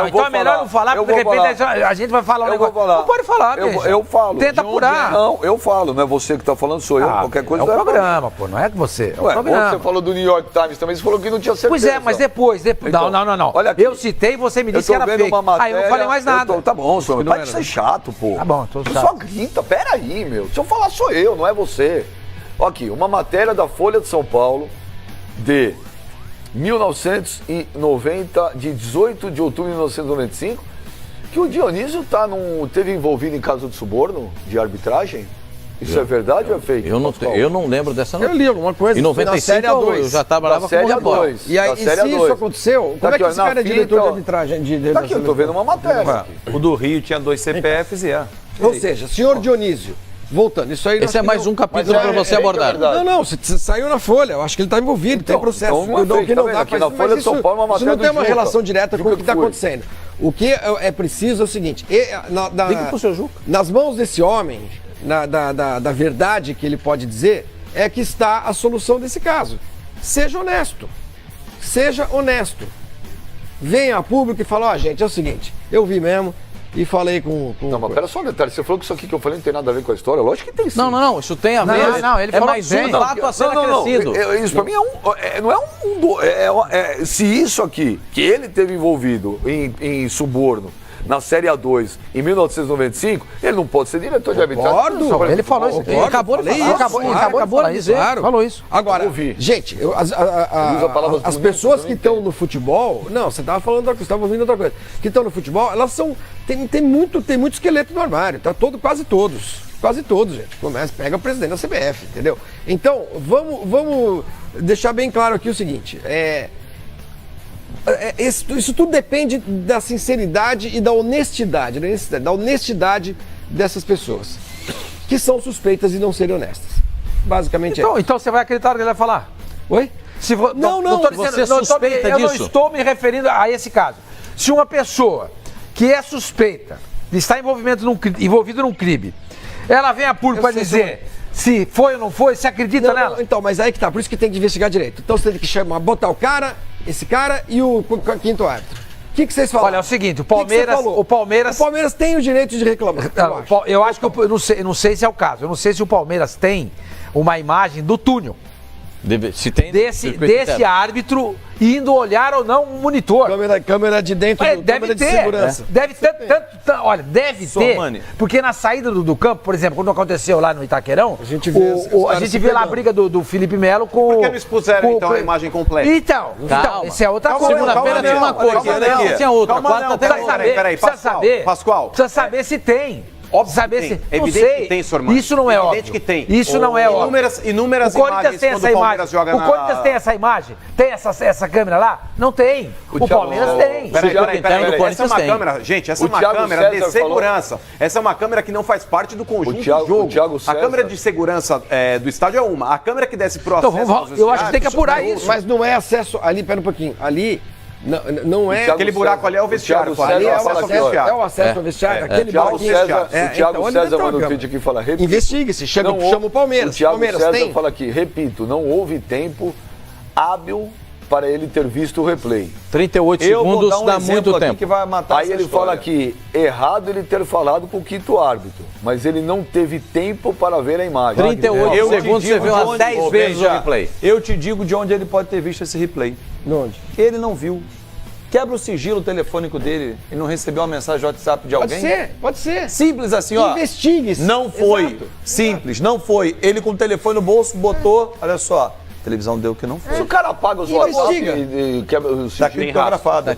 Então é melhor não falar, porque de repente a gente vai falar um negócio. Não pode falar, eu falo. Tenta apurar. Não, eu falo. Não é você que tá falando, sou eu. Qualquer coisa. É o programa, pô. Não é que você. É o programa. Você falou do New York Times também, você falou que não tinha certeza. Pois é, mas depois. Não. Olha aqui. Eu citei, você me disse que era fake. Aí eu não falei mais nada. Tá bom, senhor. Para de ser chato, pô. Tá bom, tô chato. Só grita, peraí, meu. Se eu falar sou eu, não é você. Aqui, uma matéria da Folha de São Paulo de 1990, de 18 de outubro de 1995, que o Dionísio teve envolvido em caso de suborno, de arbitragem. Isso é verdade ou é fake? Eu não lembro dessa notícia. Eu li alguma coisa. Em 95 eu já trabalhava como repórter. E aí, se isso aconteceu, como é que esse cara é diretor de arbitragem? Tá aqui, eu tô vendo uma matéria. O do Rio tinha 2 CPFs e Ou seja, senhor Dionísio, voltando, isso aí... Esse é mais um capítulo para você abordar. Não, você saiu na Folha, eu acho que ele está envolvido, tem processo. Na Folha de São Paulo, uma matéria isso não tem uma relação direta com o que está acontecendo. O que é preciso é o seguinte, nas mãos desse homem, da verdade que ele pode dizer, é que está a solução desse caso. Seja honesto. Seja honesto. Venha a público e fala, gente, é o seguinte, eu vi mesmo, e falei com... Não, mas pera só um detalhe, você falou que isso aqui que eu falei não tem nada a ver com a história, lógico que tem sim. Não, isso tem a ver. Não, ele falou mais um fato a ser acrescido. Isso pra mim não é se isso aqui, que ele teve envolvido em suborno, na Série A2, em 1995, ele não pode ser diretor de arbitragem. Ele falou isso. Ele acabou de dizer. Falou isso. Agora, gente, as pessoas que estão no futebol... Não, você estava falando outra coisa, estava ouvindo outra coisa. Que estão no futebol, elas são... Tem muito esqueleto no armário, tá? Quase todos, gente. Pega o presidente da CBF, entendeu? Então, vamos deixar bem claro aqui o seguinte, isso tudo depende da sinceridade e da honestidade dessas pessoas, que são suspeitas de não serem honestas. Basicamente Então você vai acreditar no que ele vai falar? Oi? Você suspeita disso? Eu não estou me referindo a esse caso. Se uma pessoa que é suspeita de estar envolvido num crime, ela vem a público para dizer... Se foi ou não foi, você acredita nela? Não, então, mas aí que tá, por isso que tem que investigar direito. Então você tem que botar esse cara e o quinto árbitro. O que vocês falam? Olha, é o seguinte, o Palmeiras tem o direito de reclamar. Eu acho que eu não sei se é o caso. Eu não sei se o Palmeiras tem uma imagem do túnel. Se tem desse árbitro indo olhar ou não um monitor. Câmera de dentro, câmera de segurança. Deve ter, porque na saída do campo, por exemplo, quando aconteceu lá no Itaquerão, a gente vê lá a briga do Felipe Melo com... Por que não expuseram então a imagem completa? Então, isso é outra coisa. Segunda-feira tem uma coisa, tinha outra. Peraí, Pascoal. Precisa saber se tem. Óbvio saber que tem. Se... É evidente que tem, Sormani. Isso não é óbvio. Evidente que tem. Isso não é óbvio. Inúmeras imagens tem essa imagem. O Corinthians tem essa imagem? Tem essa câmera lá? Não tem. O Palmeiras tem. Peraí. Essa é uma câmera, gente, essa é uma câmera de segurança. Essa é uma câmera que não faz parte do conjunto do jogo. A câmera de segurança do estádio é uma. A câmera que desce pro acesso... Eu acho que tem que apurar isso. Mas não é acesso ali, pera um pouquinho. Ali... Não é... Aquele buraco ali é o vestiário. Ali é o acesso ao vestiário. Aquele buraco. O Thiago César mandou um tweet aqui e fala... Investigue-se, chama o Palmeiras. O Thiago César fala aqui, repito, não houve tempo hábil para ele ter visto o replay. 38 segundos dá muito tempo. Que vai matar aí ele fala aqui, errado ele ter falado com o quinto árbitro, mas ele não teve tempo para ver a imagem. 38 segundos, você viu umas 10 vezes o replay. Eu te digo de onde ele pode ter visto esse replay. De onde? Ele não viu. Quebra o sigilo telefônico dele e não recebeu uma mensagem de WhatsApp de alguém? Pode ser. Simples assim, ó. Investigue-se. Não foi. Exato. Simples, não foi. Ele com o telefone no bolso botou, olha só, a televisão deu que não foi. Se o cara apaga os WhatsApp e quebra o Tá criptografado.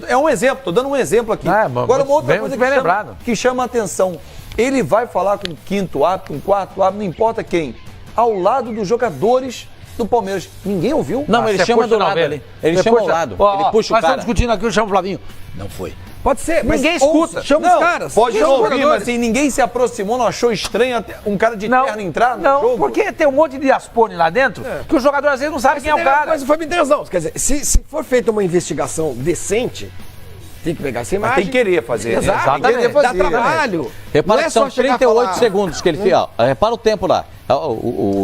É um exemplo, tô dando um exemplo aqui. Agora, uma outra coisa que chama a atenção. Ele vai falar com o quinto árbitro, com o quarto árbitro, não importa quem, ao lado dos jogadores do Palmeiras. Ninguém ouviu? Não, ele chama do lado ali. Ele chama ao lado. Ele puxa o cara. Nós estamos discutindo aqui, eu chamo o Flavinho. Não foi. Pode ser, mas ninguém escuta. Chama os caras. Pode não ouvir, mas assim, ninguém se aproximou, não achou estranho até um cara de terno entrar no jogo? Não, porque tem um monte de aspone lá dentro que o jogador às vezes não sabe quem é o cara. Mas foi me razão. Quer dizer, se for feita uma investigação decente, tem que pegar essa imagem. Mas tem que querer fazer. Exato. Tem que querer fazer. Dá trabalho. Repara que são 38 segundos que ele fez. Repara o tempo lá.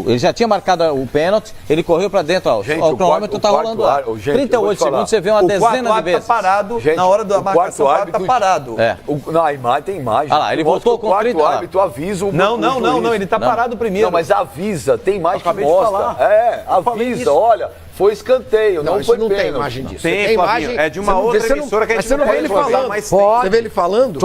Ele já tinha marcado o pênalti, ele correu pra dentro. Ó, gente, o cronômetro tá rolando lá. 38 segundos, você vê uma dezena de vezes. Tá parado, gente, na hora da marcação, o árbitro tá parado. Na imagem tem imagem. Ah lá, ele voltou com 30 o árbitro avisa o Não, ele tá parado primeiro. Não, mas avisa, tem imagem que mostra. Avisa, olha. Foi escanteio, não foi não pênalti. tem imagem disso. Tem imagem, é de uma outra emissora que a gente não vê ele falando. Você vê ele falando?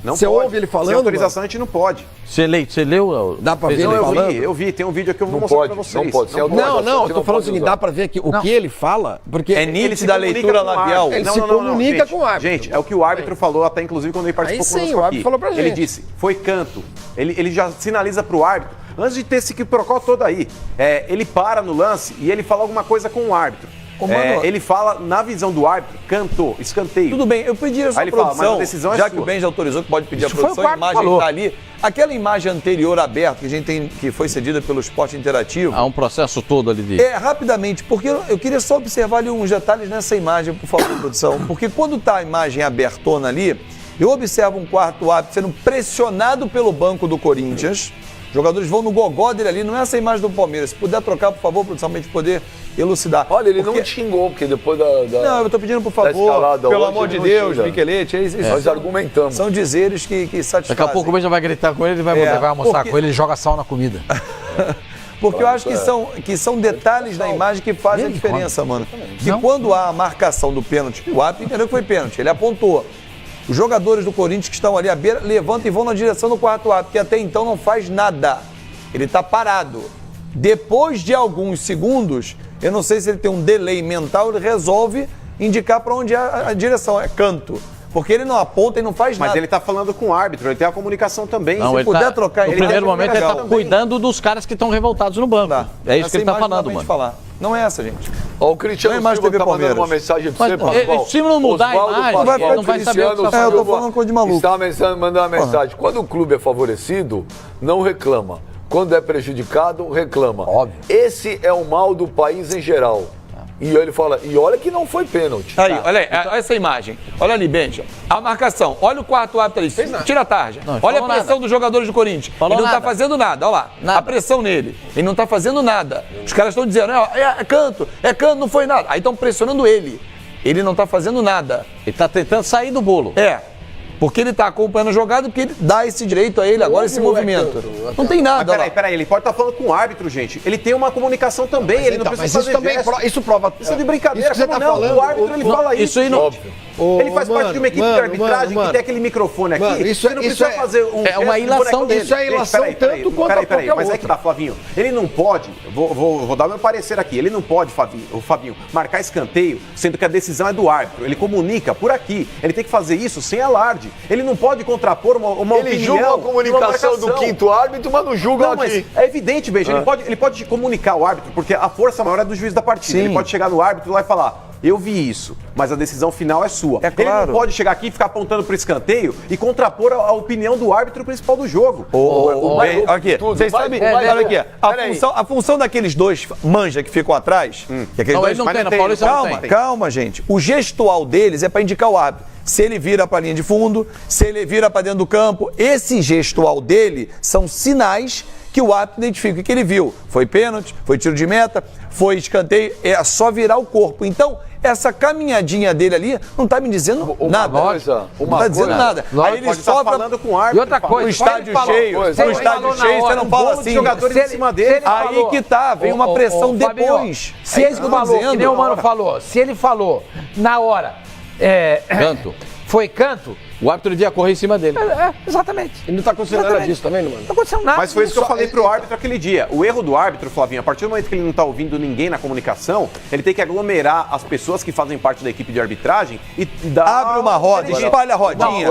Não você pode. ouve ele falando? Sem autorização a gente não pode. Você leu? Dá pra ver ele falando? Eu vi, tem um vídeo aqui que eu vou mostrar pra vocês. Não pode. Eu tô falando o seguinte, dá pra ver aqui o que ele fala, porque é nítido da leitura labial. Ele se comunica com o árbitro. Gente, é o que o árbitro falou até, inclusive, quando ele participou conosco aqui. o árbitro falou pra gente. Ele disse, foi canto. Ele já sinaliza pro árbitro, antes de ter esse quiprocó todo aí, ele para no lance e ele fala alguma coisa com o árbitro. Ele fala, na visão do árbitro, cantou, escanteio. Tudo bem, eu pedi a sua produção, mas a decisão já é que sua. o Ben já autorizou, que pode pedir a produção, a imagem está ali. Aquela imagem anterior aberta, que a gente tem, que foi cedida pelo Esporte Interativo. Há um processo todo ali de... Rapidamente, porque eu queria só observar ali uns detalhes nessa imagem, por favor, produção. Porque quando está a imagem abertona ali, eu observo um quarto árbitro sendo pressionado pelo banco do Corinthians. Os jogadores vão no gogó dele ali, não é essa imagem do Palmeiras. Se puder trocar, por favor, produção, pra gente poder elucidar. Olha, ele não xingou, porque depois da não, eu tô pedindo, por favor, pelo amor de Deus, Michelete. Nós argumentamos. São dizeres que satisfazem. Daqui a pouco o Ben já vai gritar com ele, ele vai almoçar com ele, ele joga sal na comida. Porque eu acho que são detalhes da imagem que fazem a diferença, mano. Que quando há a marcação do pênalti, o árbitro entendeu que foi pênalti, ele apontou. Os jogadores do Corinthians que estão ali à beira levantam e vão na direção do quarto árbitro, que até então não faz nada. Ele está parado. Depois de alguns segundos, eu não sei se ele tem um delay mental, ele resolve indicar para onde é a direção, é canto. Porque ele não aponta e não faz nada. Mas ele tá falando com o árbitro, ele tem a comunicação também. Não, se puder trocar... No primeiro momento ele tá cuidando dos caras que estão revoltados no banco. É isso que ele tá falando, mano. Não é essa, gente. Ó, o Cristiano Silva tá mandando uma mensagem pra você, Pascoal. Se não mudar a imagem, não vai saber o que tá falando. Eu tô falando coisa de maluco. Está mandando uma mensagem. Quando o clube é favorecido, não reclama. Quando é prejudicado, reclama. Óbvio. Esse é o mal do país em geral. E ele fala, e olha que não foi pênalti. Aí, olha aí, olha essa imagem. Olha ali, Benja. A marcação. Olha o quarto árbitro ali. Tira a tarja. Não, olha a pressão dos jogadores do Corinthians. Ele não tá fazendo nada. Olha lá. Nada. A pressão nele. Ele não tá fazendo nada. Os caras estão dizendo, é canto, não foi nada. Aí estão pressionando ele. Ele não tá fazendo nada. Ele tá tentando sair do bolo. Porque ele tá acompanhando a jogada, porque ele dá esse direito a ele agora, esse movimento. Não tem nada. Mas peraí, ele pode estar falando com o árbitro, gente. Ele tem uma comunicação também, ele não precisa fazer gesto. Isso prova... Isso é de brincadeira, isso que você tá falando, o árbitro ele fala isso. Isso aí não... Ele faz parte de uma equipe de arbitragem que tem aquele microfone aqui. Isso não precisa fazer um... É uma ilação dele. Isso é ilação tanto quanto a qualquer mas é que tá, Flavinho. Ele não pode, vou dar o meu parecer aqui, ele não pode, Fabinho, marcar escanteio, sendo que a decisão é do árbitro. Ele comunica por aqui. Ele tem que fazer isso sem alarde. Ele não pode contrapor uma opinião. Ele julga a comunicação do quinto árbitro, mas não julga aqui. É evidente, Beijo. Ele pode comunicar o árbitro, porque a força maior é do juiz da partida. Sim. Ele pode chegar no árbitro lá e falar... Eu vi isso, mas a decisão final é sua. É claro. Ele não pode chegar aqui e ficar apontando para o escanteio e contrapor a opinião do árbitro principal do jogo. Aqui, vocês sabem, olha aqui, a função daqueles dois manja que ficam atrás, que aqueles dois, não tem, na Paulista não tem. Calma, gente. O gestual deles é para indicar o árbitro. Se ele vira para a linha de fundo, se ele vira para dentro do campo, esse gestual dele são sinais que o árbitro identifica o que ele viu. Foi pênalti, foi tiro de meta, foi escanteio, é só virar o corpo. Então, essa caminhadinha dele ali não tá me dizendo nada. Não tá dizendo nada. Aí ele sofre falando com o árbitro. E outra coisa, no estádio cheio, você não fala assim. Jogadores em cima dele. Aí que tá, vem uma pressão depois. Se ele falou, que nem o Mano falou, se ele falou na hora, Canto. Foi canto, o árbitro devia correr em cima dele. Exatamente. E não tá acontecendo nada disso também, não, mano? Não aconteceu nada. Mas foi isso que eu falei pro árbitro aquele dia. O erro do árbitro, Flavinho, a partir do momento que ele não tá ouvindo ninguém na comunicação, ele tem que aglomerar as pessoas que fazem parte da equipe de arbitragem e dar... Abre uma roda, espalha a rodinha.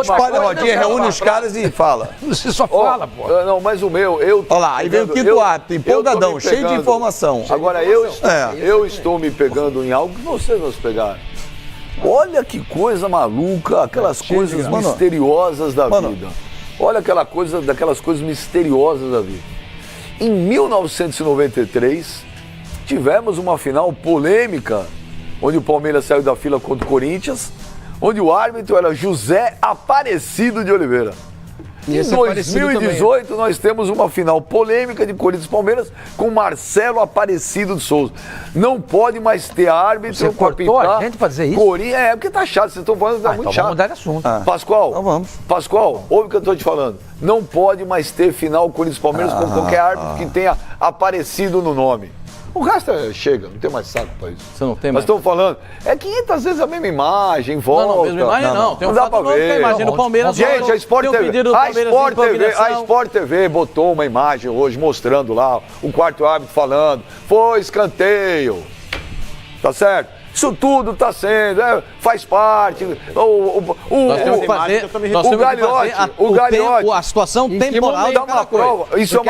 Espalha a rodinha, reúne os caras e fala. Você só fala, pô. Não, mas o meu, Olha lá, aí vem o quinto árbitro, empolgadão, cheio de informação. Agora, eu estou me pegando em algo que vocês não se pegaram. Olha que coisa maluca, aquelas coisas misteriosas da vida. Olha daquelas coisas misteriosas da vida. Em 1993, tivemos uma final polêmica, onde o Palmeiras saiu da fila contra o Corinthians, onde o árbitro era José Aparecido de Oliveira. Em 2018, nós temos uma final polêmica de Corinthians e Palmeiras com Marcelo Aparecido de Souza. Não pode mais ter árbitro para apitar. A gente pra dizer isso? Porque tá chato, vocês estão falando que tá muito chato. Vamos mudar de assunto. Pascoal, então vamos. Pascoal, ouve o que eu tô te falando. Não pode mais ter final Corinthians e Palmeiras com qualquer árbitro que tenha Aparecido no nome. O resto chega, não tem mais saco pra isso. Você não tem mais? Nós estamos falando, 500 vezes a mesma imagem, volta. Não, a mesma imagem não. Tem um dá fato pra novo ver. Que a imagem do Palmeiras. Gente, a Sport TV botou uma imagem hoje mostrando lá o quarto árbitro falando, foi escanteio. Tá certo? Isso tudo tá sendo, faz parte. O Gagliotti. A situação temporal dá uma prova. Isso é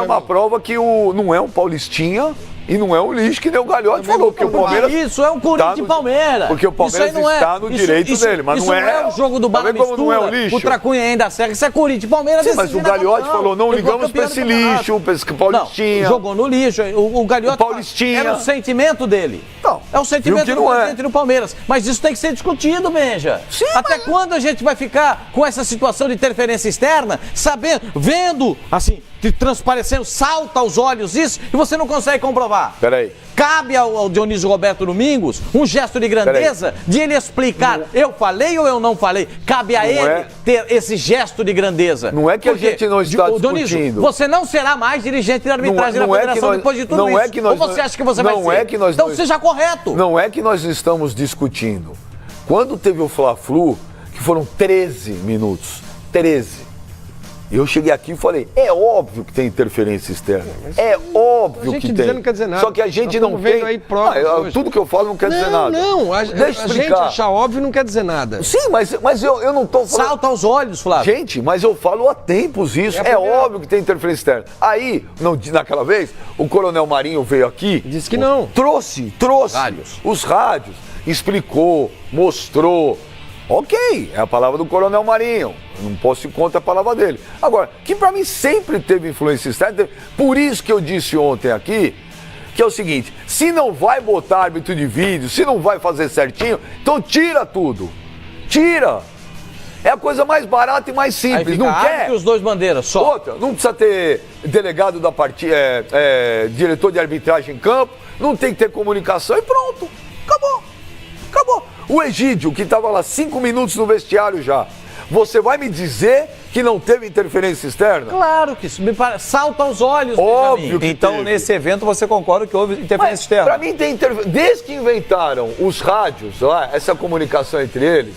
uma prova que não é um paulistinha. E não é um lixo que nem o Gagliotti falou, porque o Palmeiras... Isso é um Corinthians e Palmeiras. Porque o Palmeiras está no direito dele, mas não é... Isso não é o jogo do Bala Mistura, o Tracunha ainda serve, isso é Corinthians e Palmeiras. Sim, mas o Gagliotti falou, não ligamos para esse lixo, para esse paulistinha. Não, jogou no lixo, o Gagliotti era o sentimento dele. Não, é o sentimento do presidente do Palmeiras. Mas isso tem que ser discutido, Benja. Sim, até quando a gente vai ficar com essa situação de interferência externa, sabendo, vendo, assim, transparecendo, salta aos olhos isso, e você não consegue comprovar? Peraí. Cabe ao Dionísio Roberto Domingos um gesto de grandeza de ele explicar, eu falei ou eu não falei? Cabe a ele ter esse gesto de grandeza. Não é que a gente não está discutindo. Você não será mais dirigente de arbitragem da federação depois de tudo isso. Ou você acha que você vai ser? Então seja correto. Não é que nós estamos discutindo. Quando teve o Fla-Flu, que foram 13 minutos, 13. Eu cheguei aqui e falei, é óbvio que tem interferência externa. É óbvio que tem. Não quer dizer nada. Só que a gente não tem. Aí tudo que eu falo não quer dizer nada. Não, a gente achar óbvio não quer dizer nada. Sim, mas eu não tô falando. Salta aos olhos, Flávio. Gente, mas eu falo há tempos isso. É óbvio que tem interferência externa. Aí, naquela vez, o Coronel Marinho veio aqui. Disse que não. Trouxe os rádios, explicou, mostrou. Ok, é a palavra do Coronel Marinho, eu não posso ir contra a palavra dele. Agora, que pra mim sempre teve influência externa, por isso que eu disse ontem aqui, que é o seguinte, se não vai botar árbitro de vídeo, se não vai fazer certinho, então tira tudo, tira. É a coisa mais barata e mais simples, não quer? E os dois bandeiras, só. Outra, não precisa ter delegado da partida, diretor de arbitragem em campo, não tem que ter comunicação e pronto, acabou. O Egídio, que estava lá 5 minutos no vestiário já, você vai me dizer que não teve interferência externa? Claro que isso, salta aos olhos. Óbvio que então, teve. Nesse evento, você concorda que houve interferência externa? Para mim, tem interferência. Desde que inventaram os rádios, essa comunicação entre eles,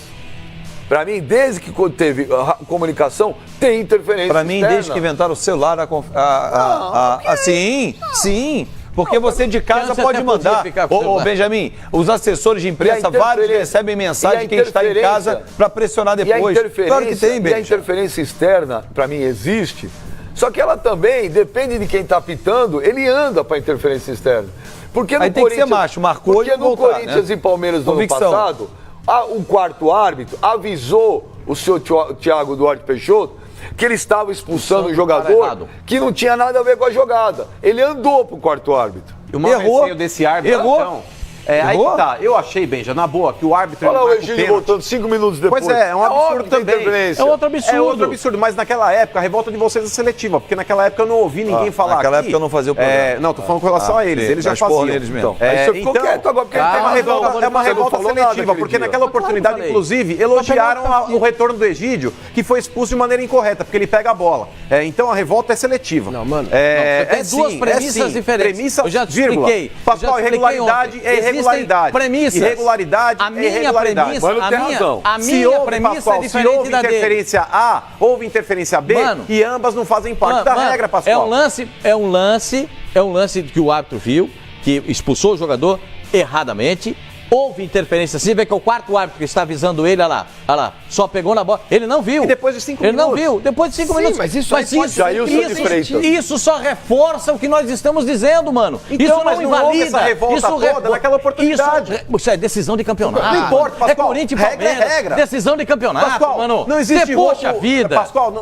para mim, desde que teve a comunicação, tem interferência externa. Para mim, desde que inventaram o celular, sim. Porque você de casa pode mandar, Benjamin, os assessores de imprensa, vários recebem mensagem de quem está em casa para pressionar depois. Claro que tem, Benjamin. E a interferência externa, para mim, existe, só que ela também, depende de quem está apitando, ele anda para interferência externa. Porque no aí tem que ser macho, marcou porque no Corinthians e Palmeiras do ano passado, o quarto árbitro avisou o senhor Thiago Duarte Peixoto que ele estava expulsando um jogador que não tinha nada a ver com a jogada. Ele andou pro quarto árbitro. E o maior receio desse árbitro, Aí que tá. Eu achei, Benja, na boa, que o árbitro... Olha o Egídio voltando 5 minutos depois. Pois é um absurdo também. É outro absurdo. É outro absurdo, mas naquela época, a revolta de vocês é seletiva, porque naquela época eu não ouvi ninguém falar naquela aqui. época eu não fazia o programa. Não, tô falando com relação a eles. Eles já faziam. Eles mesmo. Aí você ficou quieto agora, porque é uma revolta seletiva, porque naquela oportunidade, inclusive, elogiaram o retorno do Egídio, que foi expulso de maneira incorreta, porque ele pega a bola. Então a revolta é seletiva. Não, mano. Tem duas premissas diferentes. Premissa, eu já te expliquei. Pascoal, irregularidade é irregularidade. Premissas. Irregularidade é irregularidade. A minha premissa é diferente da dele. Interferência A, houve interferência B, e ambas não fazem parte da regra, Pascoal. É um lance que o árbitro viu, que expulsou o jogador erradamente. Houve interferência, sim, vê que é o quarto árbitro que está avisando ele, olha lá, só pegou na bola. Ele não viu. E depois de 5 minutos. Ele não viu, depois de 5 minutos. Mas isso só reforça o que nós estamos dizendo, mano. Então, isso mas não invalida. Essa revolta toda naquela oportunidade. Isso é decisão de campeonato. Não importa, Pascoal. É Corinthians e Palmeiras. Regra é regra. Decisão de campeonato, Pascoal, mano. não existe poxa vida. Pascoal,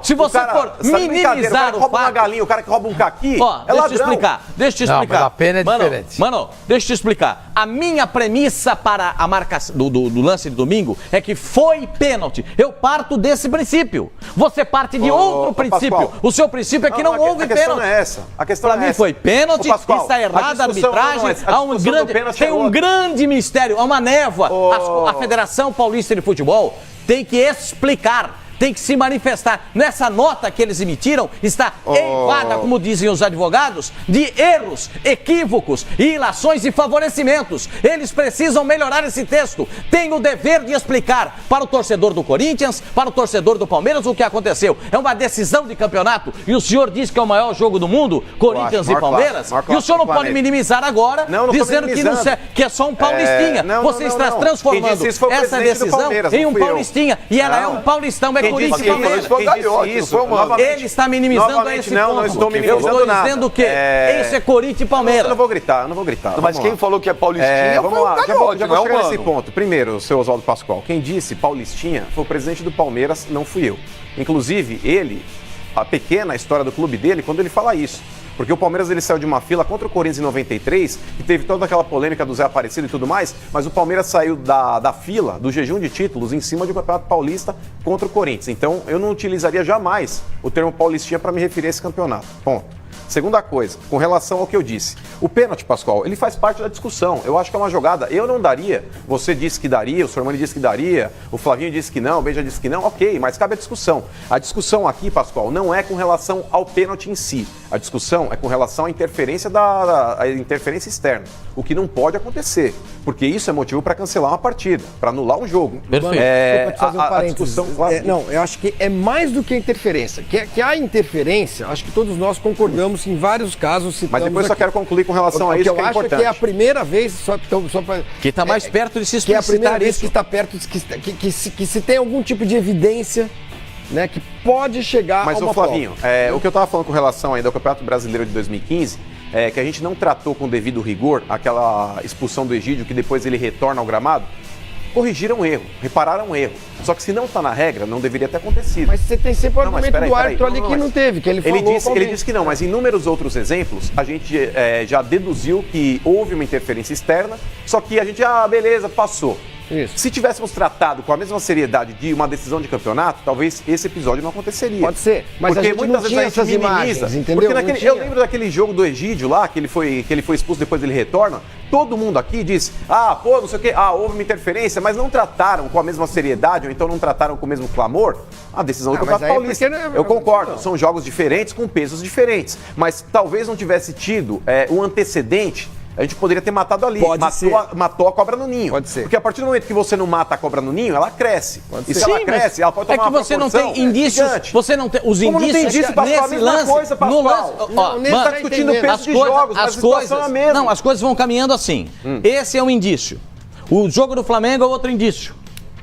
se você for minimizar o rouba uma galinha, o cara que rouba um caqui, deixa eu te explicar. Não, mas a pena é diferente. Mano, deixa eu te explicar. A minha premissa para a marcação do lance de domingo é que foi pênalti. Eu parto desse princípio. Você parte de outro princípio. Pascoal. O seu princípio é que não houve pênalti. A questão é essa. A questão para mim foi pênalti, está errada a arbitragem. Tem um grande mistério, há uma névoa. A Federação Paulista de Futebol tem que explicar. Tem que se manifestar. Nessa nota que eles emitiram, está eivada, como dizem os advogados, de erros, equívocos, ilações e favorecimentos. Eles precisam melhorar esse texto. Tem o dever de explicar para o torcedor do Corinthians, para o torcedor do Palmeiras, o que aconteceu. É uma decisão de campeonato e o senhor diz que é o maior jogo do mundo, Corinthians e Palmeiras, e o senhor não pode minimizar agora, dizendo que é só um paulistinha. Você está transformando essa decisão em um paulistinha. E ela é um paulistão, é Corinthians e Palmeiras. Ele está minimizando esse ponto. Não estou minimizando nada. Eu estou dizendo que esse é Corinthians e Palmeiras. Eu não vou gritar. Mas quem falou que é paulistinha vamos lá, já vou chegar nesse ponto. Primeiro, seu Oswaldo Pascoal, quem disse paulistinha foi o presidente do Palmeiras, não fui eu. Inclusive, a pequena história do clube dele, quando ele fala isso. Porque o Palmeiras ele saiu de uma fila contra o Corinthians em 93, que teve toda aquela polêmica do Zé Aparecido e tudo mais, mas o Palmeiras saiu da fila, do jejum de títulos, em cima de um campeonato paulista contra o Corinthians. Então, eu não utilizaria jamais o termo paulistinha para me referir a esse campeonato. Ponto. Segunda coisa, com relação ao que eu disse. O pênalti, Pascoal, ele faz parte da discussão. Eu acho que é uma jogada, eu não daria. Você disse que daria, o Sormani disse que daria, o Flavinho disse que não, o Benja disse que não. Ok, mas cabe a discussão. A discussão aqui, Pascoal, não é com relação ao pênalti em si. A discussão é com relação à interferência à interferência externa. O que não pode acontecer. Porque isso é motivo para cancelar uma partida, para anular um jogo. Perfeito. A discussão, não, eu acho que é mais do que a interferência. Que há interferência, acho que todos nós concordamos em vários casos. Mas depois só quero concluir com relação a isso, que é importante. Eu acho que é a primeira vez, só para... Que está mais perto de se explicitar. Que é a primeira vez que está perto, que se tem algum tipo de evidência, né, que pode chegar a uma Flavinho, o que eu estava falando com relação ainda ao Campeonato Brasileiro de 2015, é que a gente não tratou com devido rigor aquela expulsão do Egídio, que depois ele retorna ao gramado. Corrigiram o erro, repararam o erro. Só que se não está na regra, não deveria ter acontecido. Mas você tem sempre o argumento do árbitro ali que não teve, que ele falou. Ele disse que não, mas inúmeros outros exemplos, a gente já deduziu que houve uma interferência externa, só que a gente, beleza, passou. Isso. Se tivéssemos tratado com a mesma seriedade de uma decisão de campeonato, talvez esse episódio não aconteceria. Pode ser, mas porque a gente não tinha essas imagens, entendeu? Porque eu lembro daquele jogo do Egídio lá, que ele foi expulso, depois ele retorna. Todo mundo aqui disse, não sei o quê, houve uma interferência, mas não trataram com a mesma seriedade, ou então não trataram com o mesmo clamor a decisão do Campeonato Paulista. Eu concordo, são jogos diferentes, com pesos diferentes, mas talvez não tivesse tido um antecedente. A gente poderia ter matado ali. Matou a cobra no ninho. Pode ser. Porque a partir do momento que você não mata a cobra no ninho, ela cresce. Se ela cresce, ela pode tomar uma proporção. É que você não tem indícios. Gigante. Você não tem os Como indícios não tem indício, Pascoal, nesse lance. No lance, Mano, tá discutindo o peso de jogos, mas a situação é a mesma. Não, as coisas vão caminhando assim. Esse é um indício. O jogo do Flamengo é outro indício.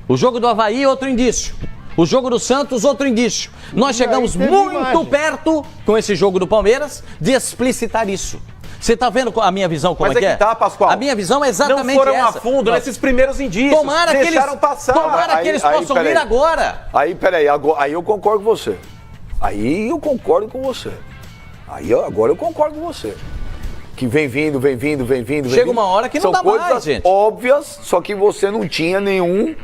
O jogo do Avaí é outro indício. O jogo do Santos, outro indício. Nós chegamos muito perto, com esse jogo do Palmeiras, de explicitar isso. Você tá vendo a minha visão como é que é? Tá, Pascoal. A minha visão é exatamente essa. Não foram a fundo nesses primeiros indícios. Tomara que eles possam vir agora. Peraí, aí eu concordo com você. Agora eu concordo com você. que vem vindo. Chega uma hora que não dá mais, gente. São coisas óbvias, só que você não tinha nenhum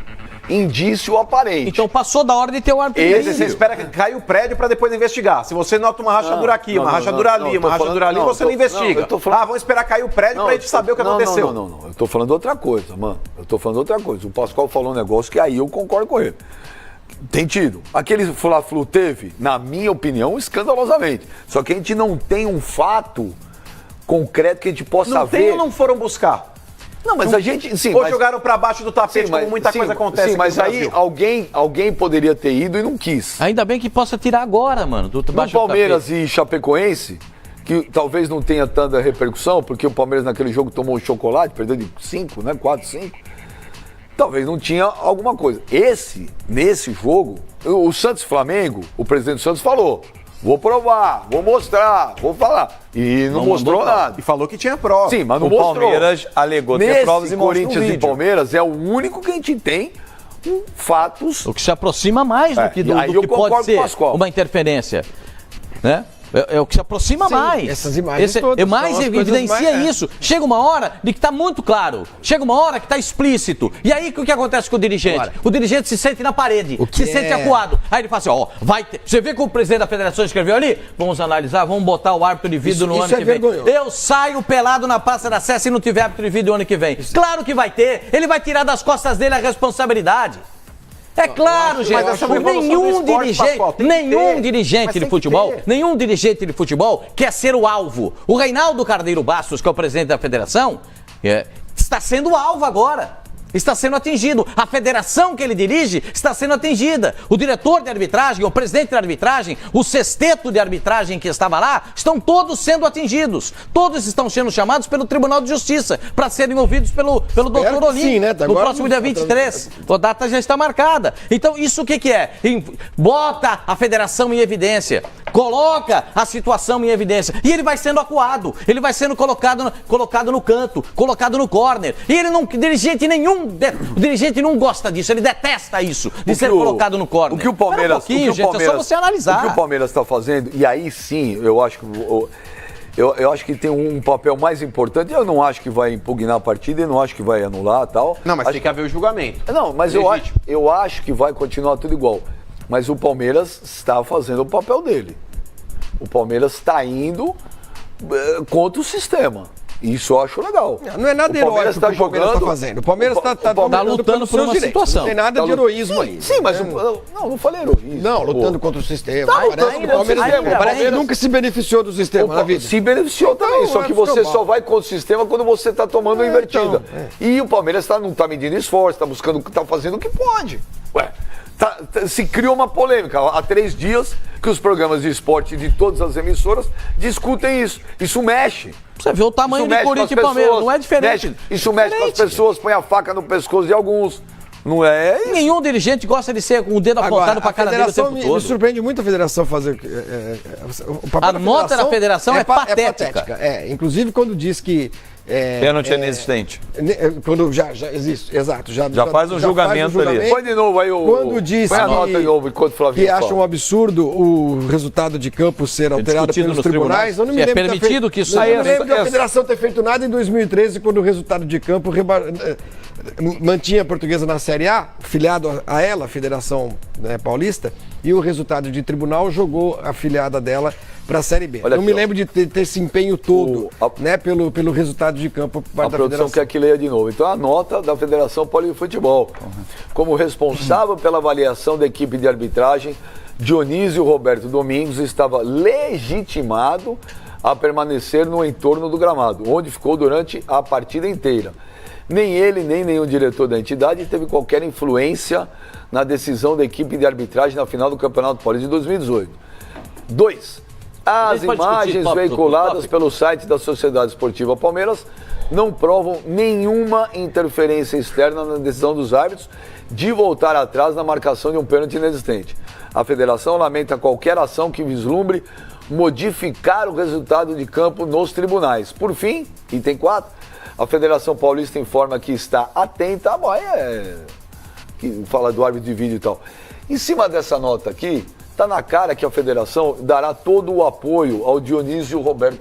indício aparente. Então passou da hora de ter o árbitro. Você espera que caia o prédio para depois investigar. Se você nota uma rachadura aqui, uma rachadura ali, você não investiga. Vamos esperar cair o prédio para a gente saber o que aconteceu. Não. Eu tô falando outra coisa, mano. O Pascoal falou um negócio que aí eu concordo com ele. Tem tido. Aquele Fla-Flu teve, na minha opinião, escandalosamente. Só que a gente não tem um fato concreto que a gente possa ver. Não tem ou não foram buscar? Não, mas a gente... Sim, ou jogaram para baixo do tapete, como muita coisa acontece. Sim, mas aí alguém poderia ter ido e não quis. Ainda bem que possa tirar agora, mano, do baixo do Palmeiras e Chapecoense, que talvez não tenha tanta repercussão, porque o Palmeiras naquele jogo tomou um chocolate, perdeu de 5, né? 4, 5. Talvez não tinha alguma coisa. Nesse jogo, o Santos-Flamengo, o presidente do Santos falou... Vou provar, vou mostrar, vou falar. E não mostrou nada. E falou que tinha prova. Sim, mas não mostrou. O Palmeiras alegou ter provas e mostrou Corinthians e Palmeiras é o único que a gente tem fatos. O que se aproxima mais do que pode ser uma interferência. Né? É o que se aproxima mais. Essas imagens todas. Mais evidencia isso. Chega uma hora de que está muito claro. Chega uma hora que está explícito. E aí o que acontece com o dirigente? Claro. O dirigente se sente na parede, sente acuado. Aí ele fala assim, vai ter. Você vê que o presidente da federação escreveu ali? Vamos analisar, vamos botar o árbitro de vídeo no ano que vem. Eu saio pelado na Praça da Sé se não tiver árbitro de vídeo no ano que vem. Claro que vai ter. Ele vai tirar das costas dele a responsabilidade. É claro, gente, nenhum dirigente de futebol quer ser o alvo. O Reinaldo Carneiro Bastos, que é o presidente da federação, está sendo alvo agora. Está sendo atingido. A federação que ele dirige está sendo atingida. O diretor de arbitragem, o presidente de arbitragem, o sexteto de arbitragem que estava lá, estão todos sendo atingidos. Todos estão sendo chamados pelo Tribunal de Justiça para serem ouvidos pelo doutor Olim, né? No próximo dia 23. A data já está marcada. Então, isso o que é? Bota a federação em evidência. Coloca a situação em evidência. E ele vai sendo acuado. Ele vai sendo colocado no canto, colocado no córner. E ele não, o dirigente não gosta disso, ele detesta isso, de ser colocado no córner. O que o Palmeiras... é só você analisar. O que o Palmeiras está fazendo, e aí sim, eu acho que tem um papel mais importante. Eu não acho que vai impugnar a partida, eu não acho que vai anular e tal. Não, mas tem que haver o julgamento. Não, mas eu acho que vai continuar tudo igual. Mas o Palmeiras está fazendo o papel dele. O Palmeiras está indo contra o sistema. Isso eu acho legal. Não é nada heróico que o Palmeiras está fazendo. O Palmeiras está lutando por uma situação. Não tem nada de heroísmo aí. Sim, mas não falei heroísmo. Não, lutando contra o sistema. O Palmeiras nunca se beneficiou do sistema na vida. Se beneficiou também, só que você só vai contra o sistema quando você está tomando uma invertida. E o Palmeiras não está medindo esforço, está fazendo o que pode. Se criou uma polêmica. Há 3 dias que os programas de esporte de todas as emissoras discutem isso. Isso mexe. Você vê o tamanho de Corinthians e Palmeiras, não é diferente. Isso mexe com as pessoas, põe a faca no pescoço de alguns. Não é isso. Nenhum dirigente gosta de ser com o dedo apontado para a cara dele o tempo todo. Me surpreende muito a federação fazer... a nota da federação é patética. Inclusive quando diz que... pênalti é inexistente. Quando já existe, exato. Já faz um julgamento ali. Põe de novo aí o... Quando diz que acha um absurdo o resultado de campo ser alterado pelos tribunais, eu não me lembro permitido que isso... Eu não lembro da federação ter feito nada em 2013, quando o resultado de campo mantinha a Portuguesa na Série A, filiado a ela, a Federação Paulista, e o resultado de tribunal jogou a filiada dela para a Série B. Não me lembro de ter esse empenho todo, pelo resultado de campo da produção quer que leia de novo. Então, a nota da Federação Paulista de Futebol. Como responsável pela avaliação da equipe de arbitragem, Dionísio Roberto Domingos estava legitimado a permanecer no entorno do gramado, onde ficou durante a partida inteira. Nem ele, nem nenhum diretor da entidade teve qualquer influência na decisão da equipe de arbitragem na final do Campeonato Paulista de 2018. 2. As imagens veiculadas pelo site da Sociedade Esportiva Palmeiras não provam nenhuma interferência externa na decisão dos árbitros de voltar atrás na marcação de um pênalti inexistente. A federação lamenta qualquer ação que vislumbre modificar o resultado de campo nos tribunais. Por fim, item 4, a Federação Paulista informa que está atenta, que fala do árbitro de vídeo e tal. Em cima dessa nota aqui, está na cara que a federação dará todo o apoio ao Dionísio Roberto